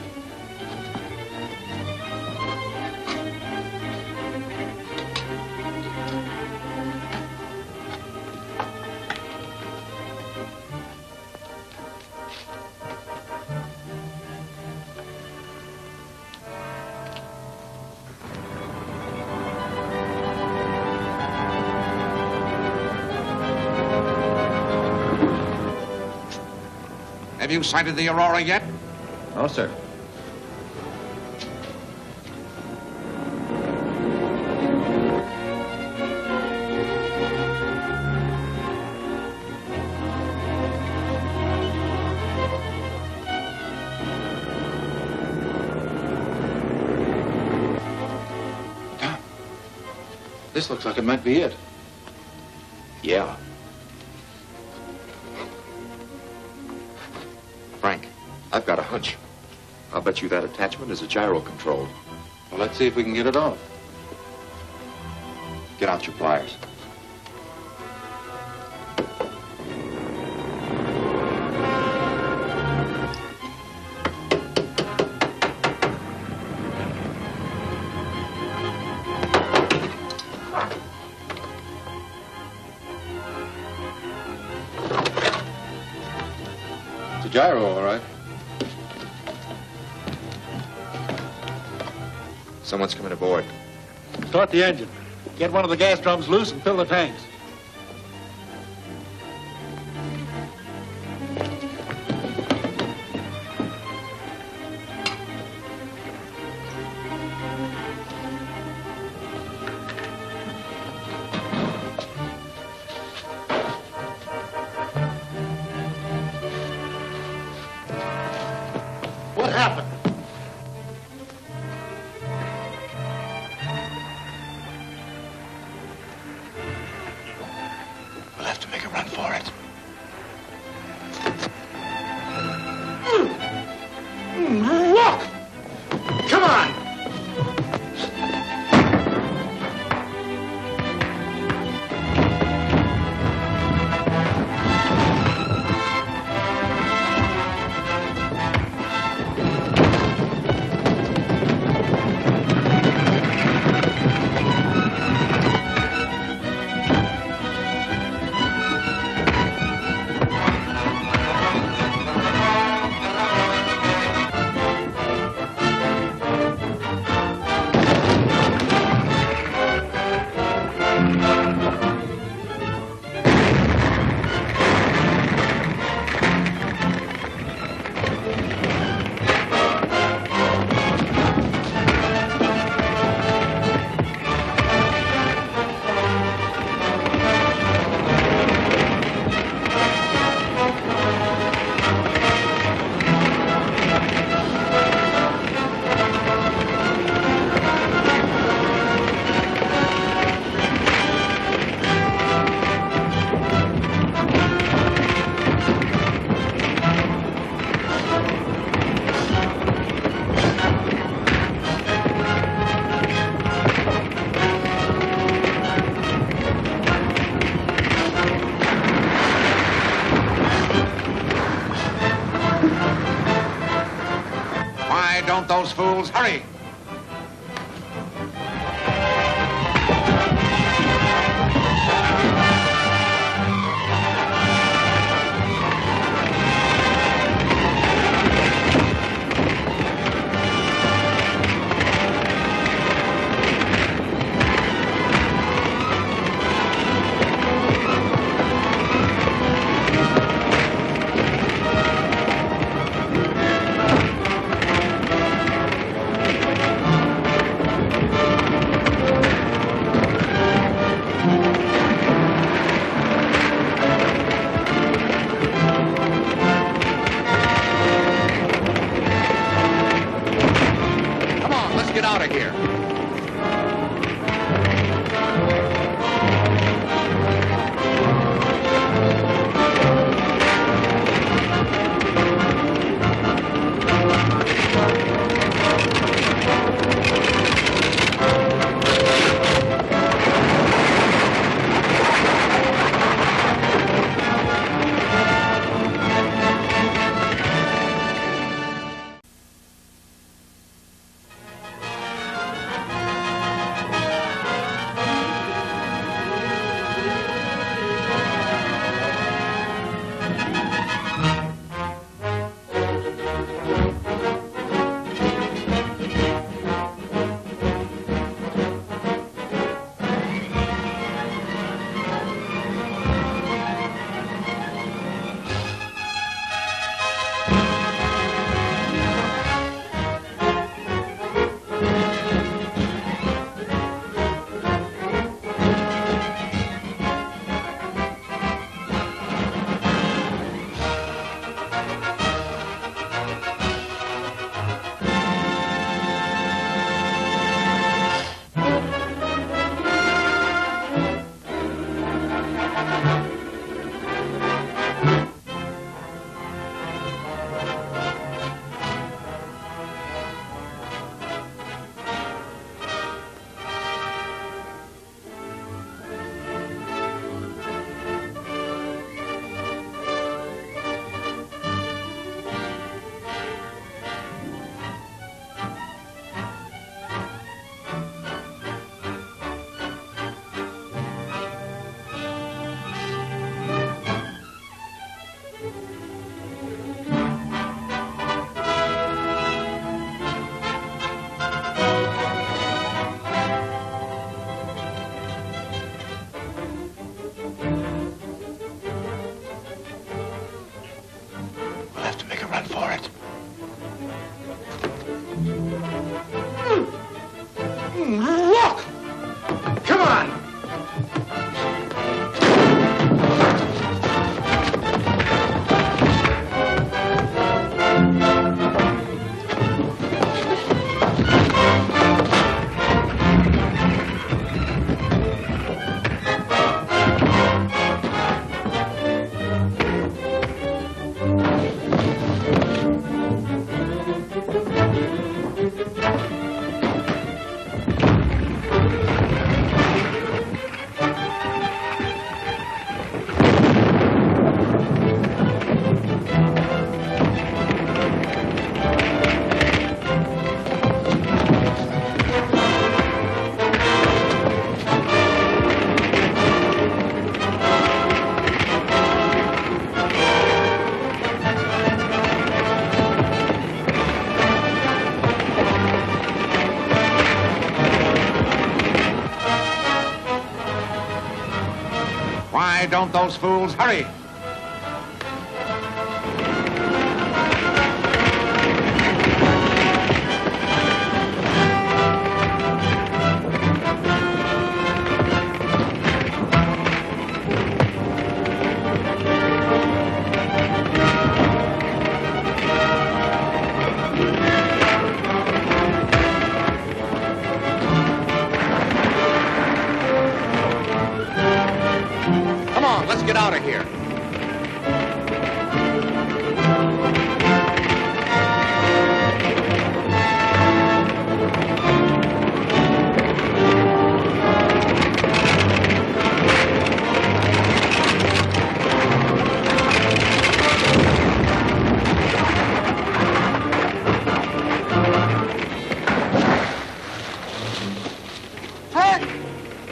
Have you sighted the Aurora yet? No, sir. This looks like it might be it. Yeah. Frank, I've got a hunch. I'll bet you that attachment is a gyro control. Well, let's see if we can get it off. Get out your pliers. It's a gyro, all right. Someone's coming aboard. Start the engine. Get one of the gas drums loose and fill the tanks. What happened? We'll have to make a run for it. Look! Come on! Hurry! Get out of here. Run for it. Look! Come on! Why don't those fools hurry? Let's get out of here.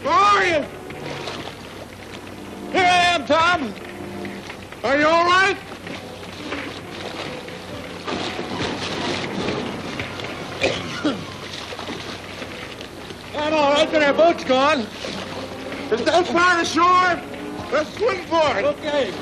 Where are you? Here I am, Tom. Are you all right? I'm all right, but our boat's gone. Is that far ashore? Let's swim for it. Okay.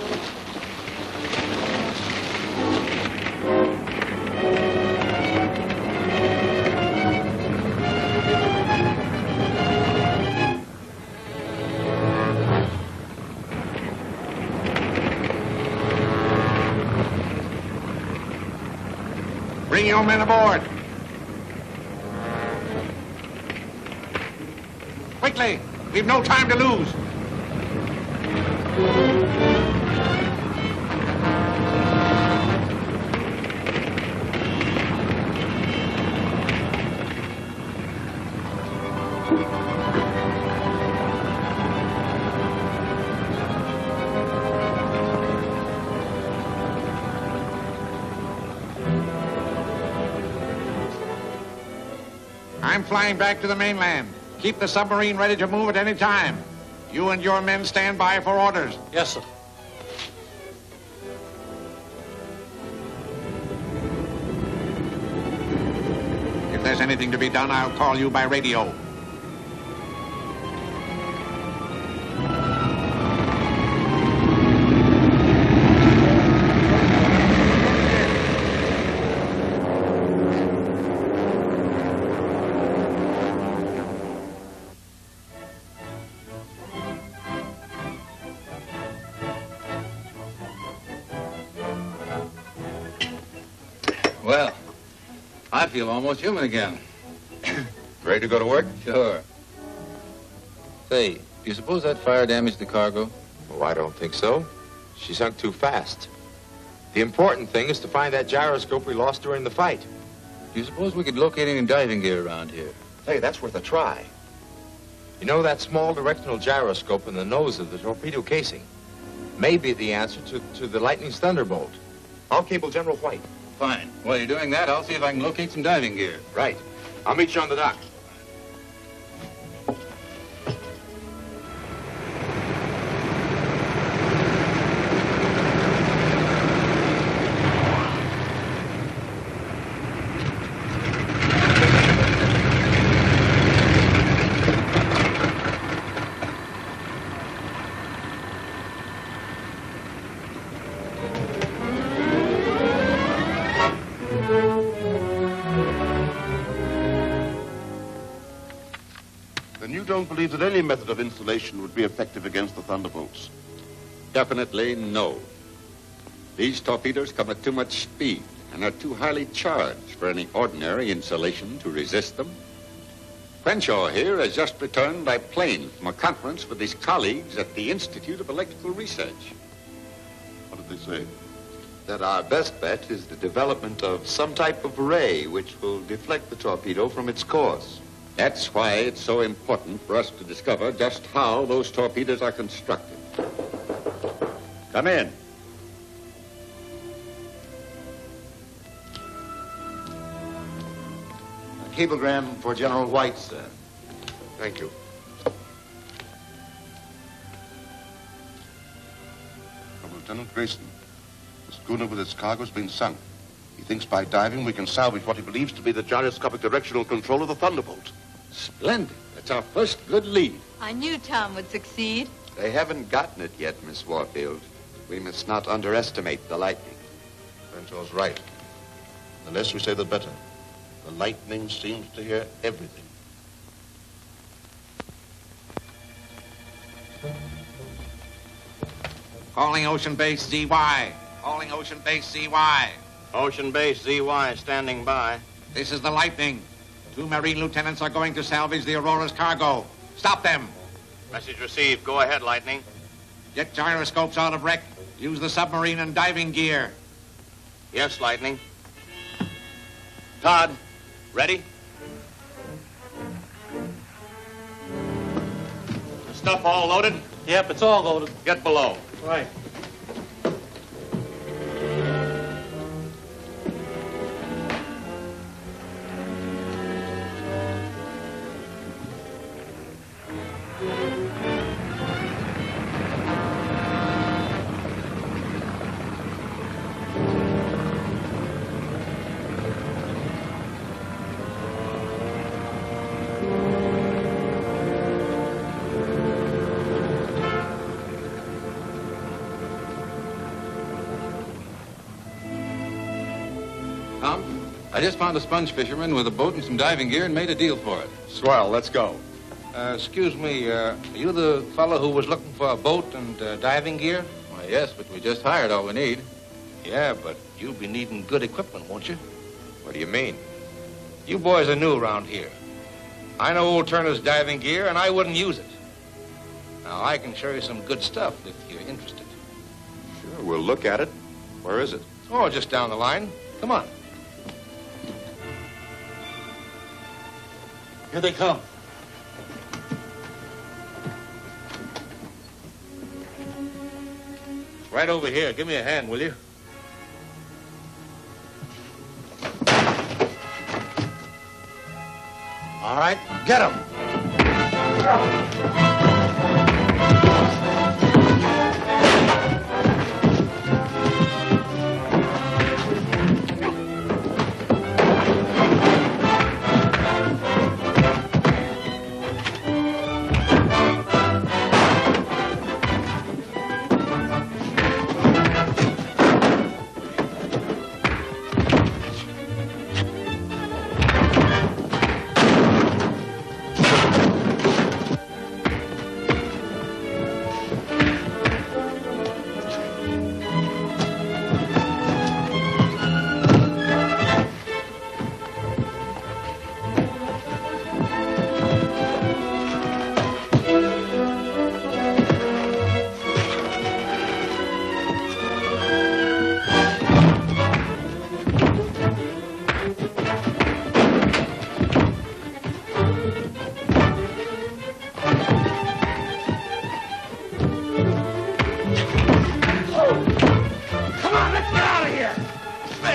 Bring your men aboard. Quickly! We've no time to lose. I'm flying back to the mainland. Keep the submarine ready to move at any time. You and your men stand by for orders. Yes, sir. If there's anything to be done, I'll call you by radio. Well, I feel almost human again. Ready to go to work? Sure. Say, do you suppose that fire damaged the cargo? Oh, I don't think so. She sunk too fast. The important thing is to find that gyroscope we lost during the fight. Do you suppose we could locate any diving gear around here? Hey, that's worth a try. You know that small directional gyroscope in the nose of the torpedo casing may be the answer to the Lightning's thunderbolt. I'll cable General White. Fine. While you're doing that, I'll see if I can locate some diving gear. Right. I'll meet you on the dock. Then you don't believe that any method of insulation would be effective against the thunderbolts? Definitely no. These torpedoes come at too much speed and are too highly charged for any ordinary insulation to resist them. Crenshaw here has just returned by plane from a conference with his colleagues at the Institute of Electrical Research. What did they say? That our best bet is the development of some type of ray which will deflect the torpedo from its course. That's why it's so important for us to discover just how those torpedoes are constructed. Come in. A cablegram for General White, sir. Thank you. From Lieutenant Grayson. The schooner with its cargo has been sunk. He thinks by diving we can salvage what he believes to be the gyroscopic directional control of the thunderbolt. Splendid. That's our first good lead. I knew Tom would succeed. They haven't gotten it yet, Miss Warfield. We must not underestimate the lightning. Renshaw's right. The less we say, the better. The lightning seems to hear everything. Calling Ocean Base ZY. Calling Ocean Base ZY. Ocean Base ZY standing by. This is the Lightning. 2 Marine lieutenants are going to salvage the Aurora's cargo. Stop them. Message received. Go ahead, Lightning. Get gyroscopes out of wreck. Use the submarine and diving gear. Yes, Lightning. Todd, ready? The stuff all loaded? Yep, it's all loaded. Get below. Right. I just found a sponge fisherman with a boat and some diving gear and made a deal for it. Swell, let's go. Excuse me, are you the fellow who was looking for a boat and diving gear? Why, yes, but we just hired all we need. Yeah, but you'll be needing good equipment, won't you? What do you mean? You boys are new around here. I know old Turner's diving gear, and I wouldn't use it. Now, I can show you some good stuff if you're interested. Sure, we'll look at it. Where is it? Oh, just down the line. Come on. Here they come. Right over here. Give me a hand, will you? All right, get him.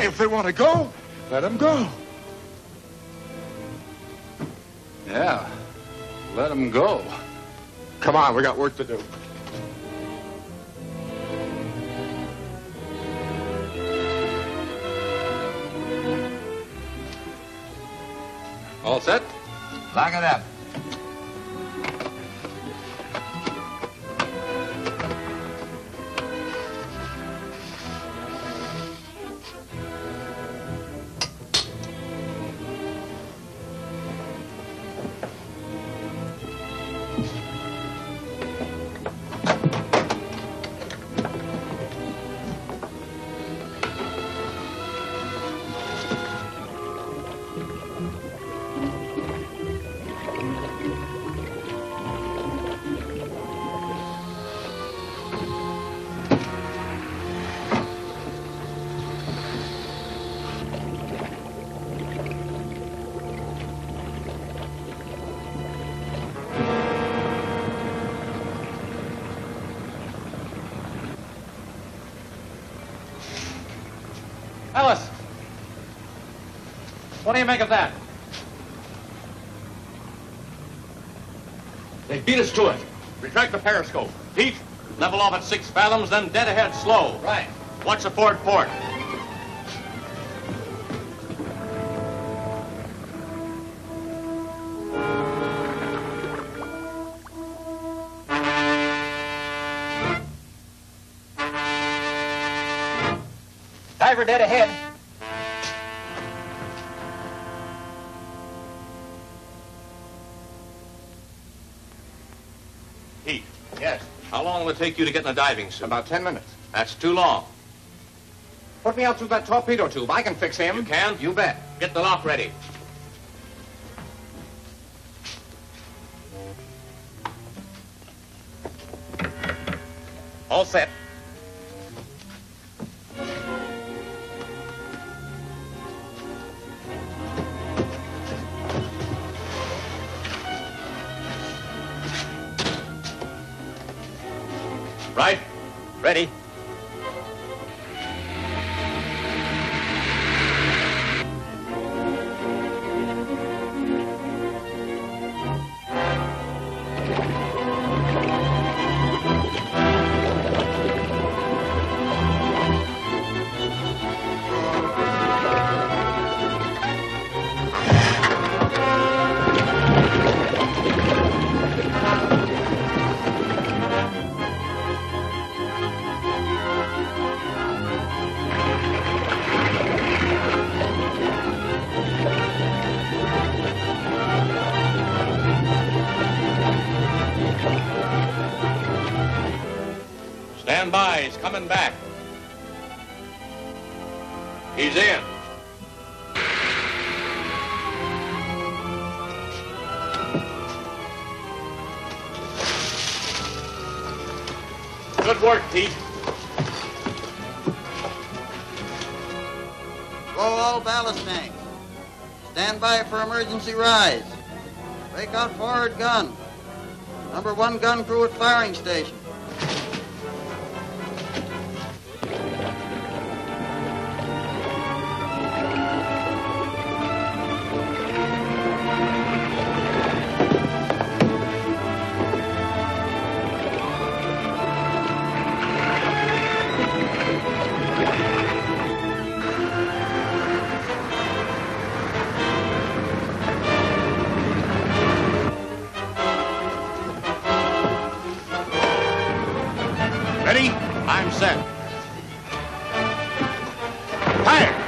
If they want to go, let them go. Yeah, let them go. Come on, we got work to do. All set? Lock it up. Ellis! What do you make of that? They beat us to it. Retract the periscope. Pete, level off at 6 fathoms, then dead ahead slow. Right. Watch the forward port. Diver dead ahead. Pete. Yes? How long will it take you to get in a diving suit? About 10 minutes. That's too long. Put me out through that torpedo tube. I can fix him. You can? You bet. Get the lock ready. All set. Right. Ready. by. He's coming back. He's in. Good work, Pete. Blow all ballast tanks. Stand by for emergency rise. Break out forward gun. Number 1 gun crew at firing station. Ready? I'm set. Fire!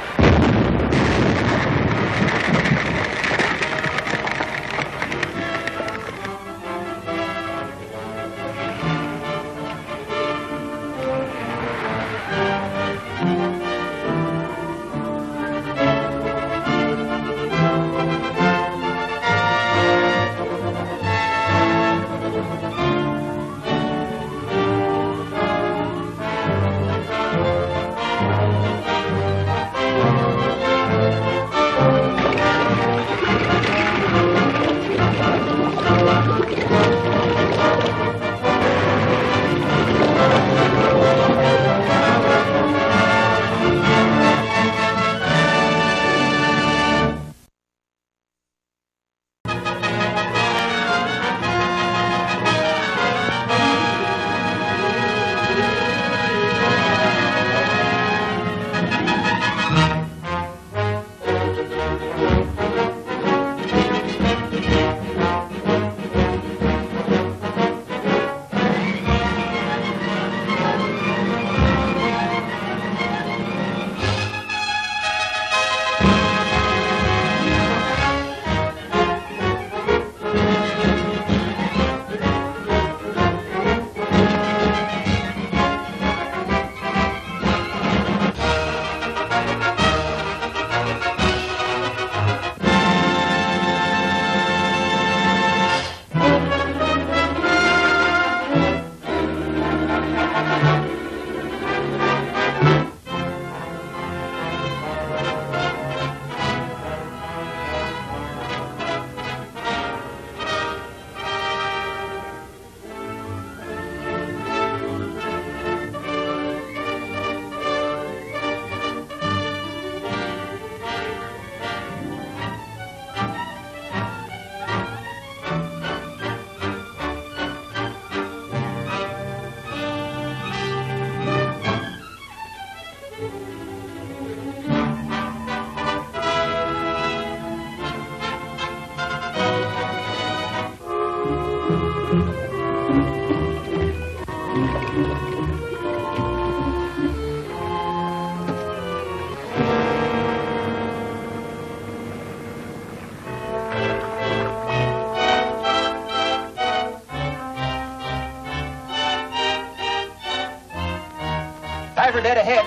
Diver dead ahead.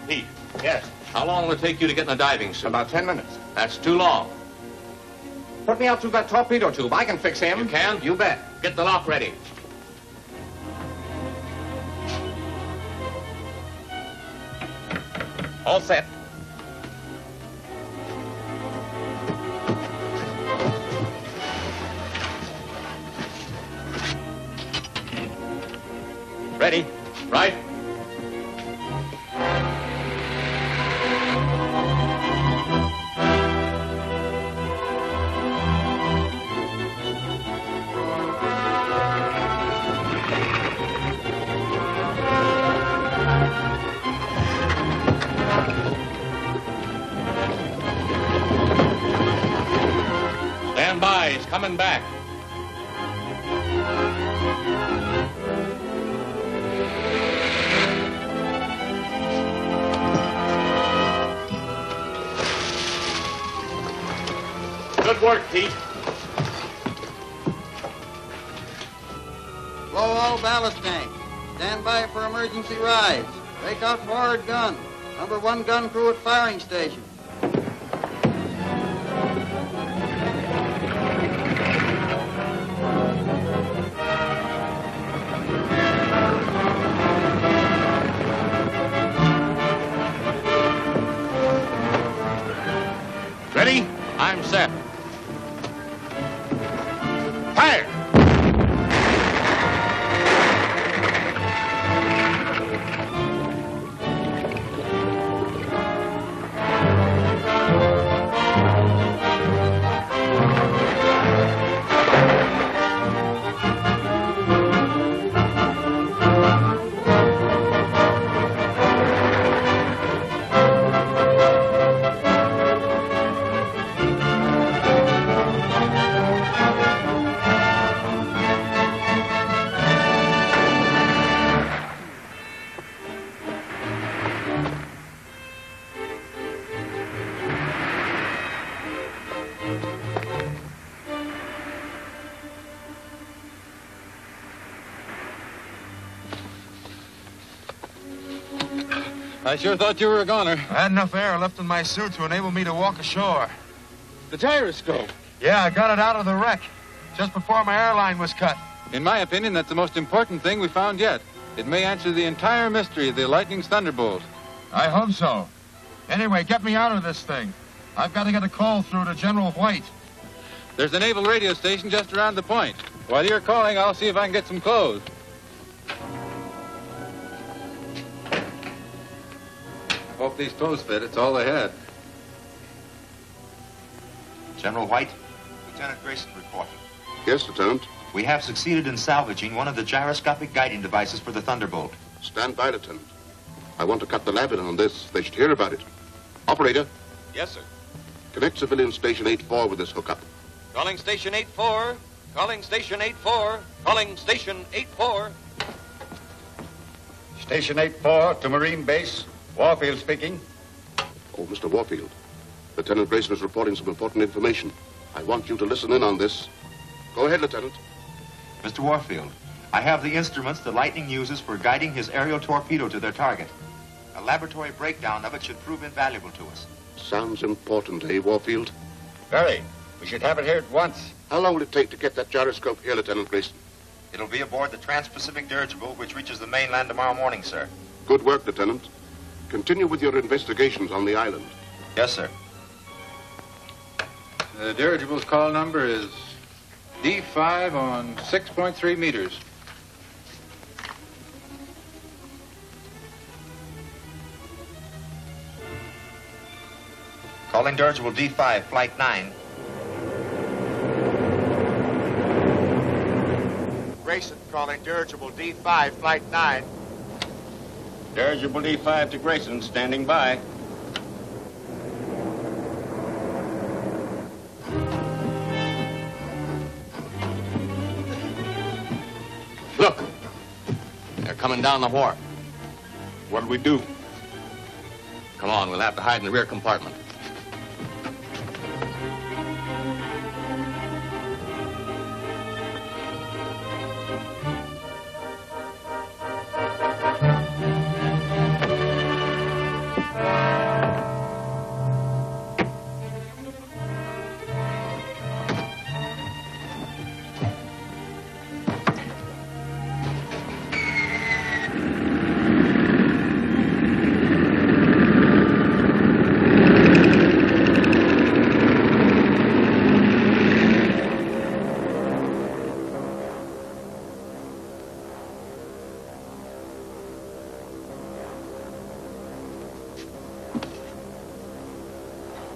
Pete. Yes. How long will it take you to get in a diving suit? About 10 minutes. That's too long. Put me out through that torpedo tube. I can fix him. You can? You bet. Get the lock ready. All set. Ready? Right. Stand by. He's coming back. Good work, Pete. all ballast tanks. Stand by for emergency rise. Break out forward gun. Number 1 gun crew at firing station. Ready? I'm set. Fire! I sure thought you were a goner. I had enough air left in my suit to enable me to walk ashore. The gyroscope. Yeah, I got it out of the wreck just before my airline was cut. In my opinion, that's the most important thing we found yet. It may answer the entire mystery of the Lightning's thunderbolt. I hope so. Anyway, get me out of this thing. I've got to get a call through to General White. There's a naval radio station just around the point. While you're calling, I'll see if I can get some clothes. Hope these clothes fit. It's all they had. General White, Lieutenant Grayson reporting. Yes, Lieutenant. We have succeeded in salvaging one of the gyroscopic guiding devices for the Thunderbolt. Stand by, Lieutenant. I want to cut the lab in on this. They should hear about it. Operator, Yes, sir. connect civilian station 8-4 with this hookup. Calling station 8-4. Calling station 8-4. Calling station 8-4. Station 8-4 to Marine Base. Warfield speaking. Oh, Mr. Warfield. Lieutenant Grayson is reporting some important information. I want you to listen in on this. Go ahead, Lieutenant. Mr. Warfield, I have the instruments the Lightning uses for guiding his aerial torpedo to their target. A laboratory breakdown of it should prove invaluable to us. Sounds important, eh, Warfield? Very. We should have it here at once. How long will it take to get that gyroscope here, Lieutenant Grayson? It'll be aboard the Trans-Pacific dirigible, which reaches the mainland tomorrow morning, sir. Good work, Lieutenant. Continue with your investigations on the island. Yes, sir. The dirigible's call number is D5 on 6.3 meters. Calling dirigible D5, flight 9. Grayson calling dirigible D5, flight 9. Dirigible D5 to Grayson, standing by. Look. They're coming down the wharf. What'll we do? Come on, we'll have to hide in the rear compartment.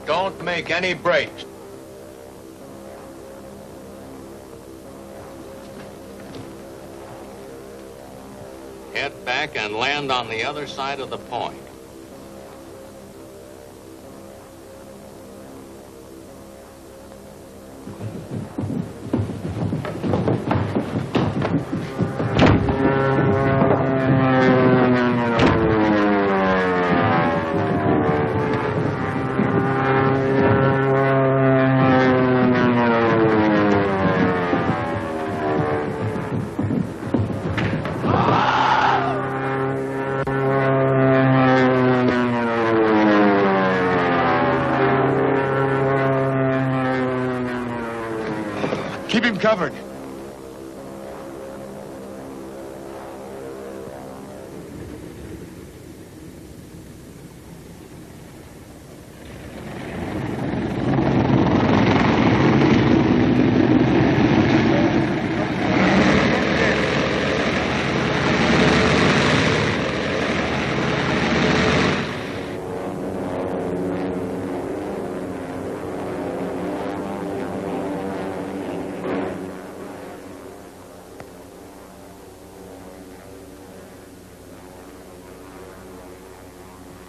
Don't make any breaks. Head back and land on the other side of the point. Keep him covered.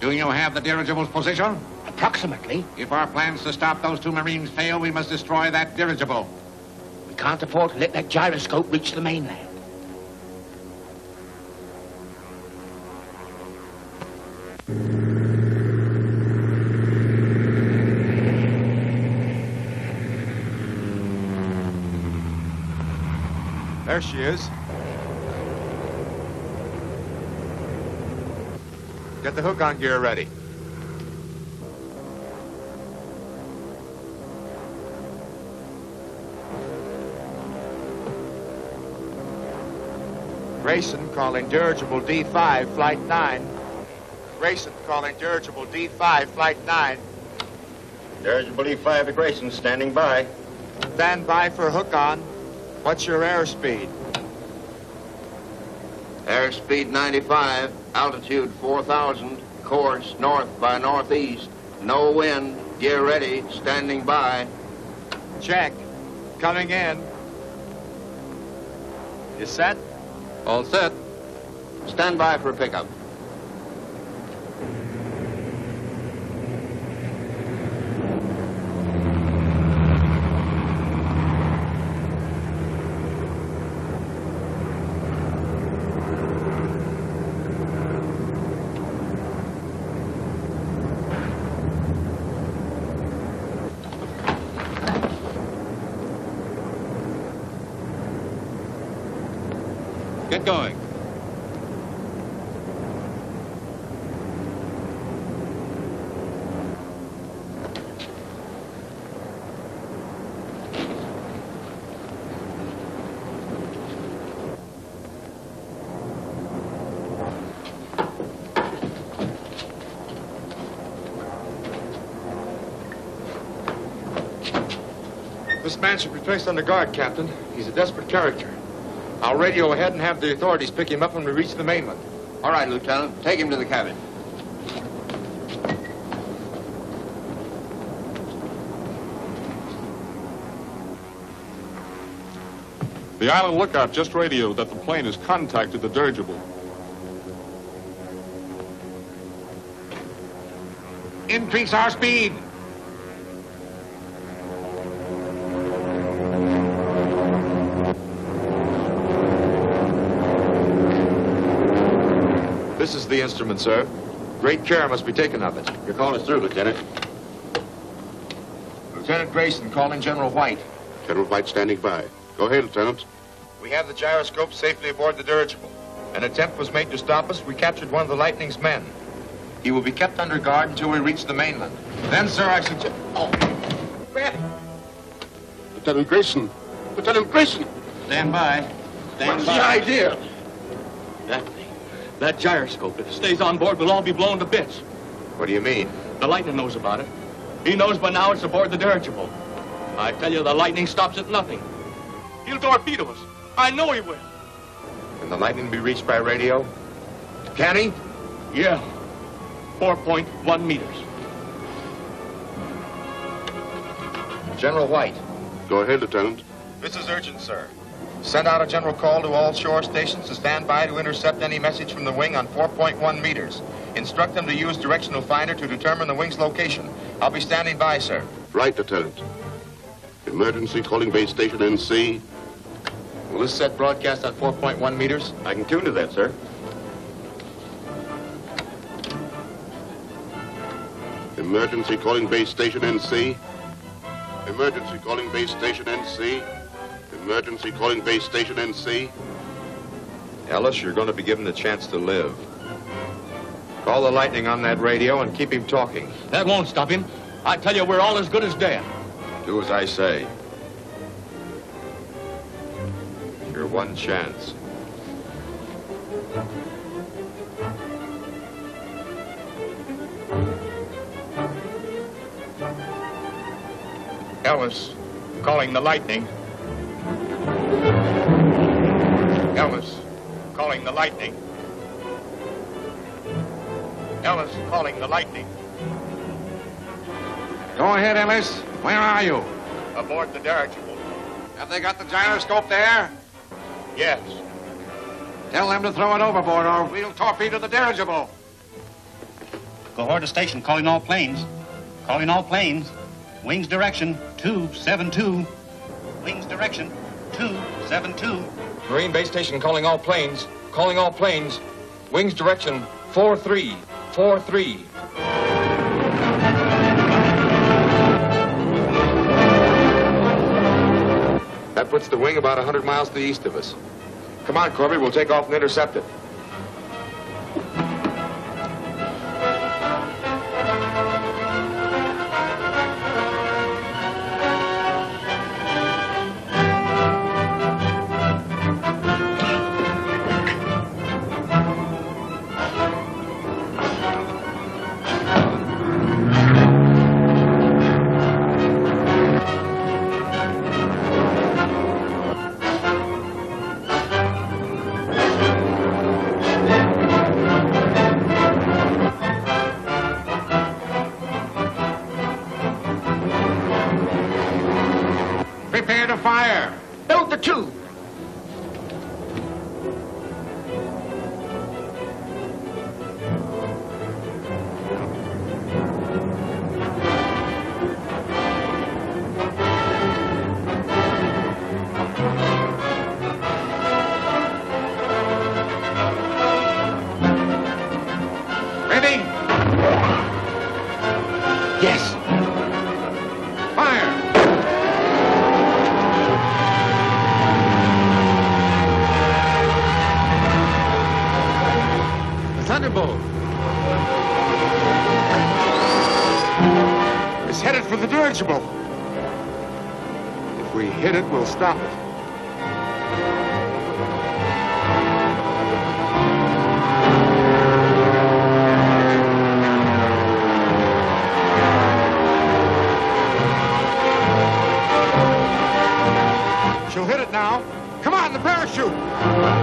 Do you have the dirigible's position? Approximately. If our plans to stop those two Marines fail, we must destroy that dirigible. We can't afford to let that gyroscope reach the mainland. There she is. Get the hook-on gear ready. Grayson calling dirigible D5, flight 9. Grayson calling dirigible D5, flight 9. Dirigible E5 to Grayson, standing by. Stand by for hook-on. What's your airspeed? Airspeed 95, altitude 4,000, course north by northeast. No wind, gear ready, standing by. Check. Coming in. You set? All set. Stand by for a pickup. Get going. This man should be placed under guard, Captain. He's a desperate character. I'll radio ahead and have the authorities pick him up when we reach the mainland. All right, Lieutenant. Take him to the cabin. The island lookout just radioed that the plane has contacted the dirigible. Increase our speed. This is the instrument, sir. Great care must be taken of it. Your call is through, Lieutenant. Lieutenant Grayson calling General White. General White standing by. Go ahead, Lieutenant. We have the gyroscope safely aboard the dirigible. An attempt was made to stop us. We captured one of the Lightning's men. He will be kept under guard until we reach the mainland. Then, sir, I suggest... Oh, Grab it. Lieutenant Grayson. Lieutenant Grayson. Stand by. What's the idea? That thing, that gyroscope, if it stays on board, we'll all be blown to bits. What do you mean? The Lightning knows about it. He knows by now it's aboard the dirigible. I tell you, the Lightning stops at nothing. He'll torpedo us. I know he will. Can the Lightning be reached by radio? Can he? Yeah. 4.1 meters. General White. Go ahead, Lieutenant. This is urgent, sir. Send out a general call to all shore stations to stand by to intercept any message from the wing on 4.1 meters. Instruct them to use directional finder to determine the wing's location. I'll be standing by, sir. Right, Lieutenant. Emergency calling base station NC. Will this set broadcast on 4.1 meters? I can tune to that, sir. Emergency calling base station NC. Emergency calling base station NC. Emergency calling base station NC. Ellis, you're going to be given the chance to live. Call the Lightning on that radio and keep him talking. That won't stop him. I tell you, we're all as good as dead. Do as I say. Your one chance. Ellis, calling the lightning. Ellis, calling the lightning. Ellis, calling the lightning. Go ahead, Ellis. Where are you? Aboard the dirigible. Have they got the gyroscope there? Yes. Tell them to throw it overboard or we'll torpedo the dirigible. Cohort to station, calling all planes. Calling all planes. Wings direction 272. Wings direction 272. Marine base station calling all planes. Calling all planes. Wings direction 4343. That puts the wing about 100 miles to the east of us. Come on, Corby, we'll take off and intercept it. Prepare to fire. Build the tube. Ready? Yes. Fire. Thunderbolt. It's headed for the dirigible. If we hit it, we'll stop it. She'll hit it now. Come on, the parachute.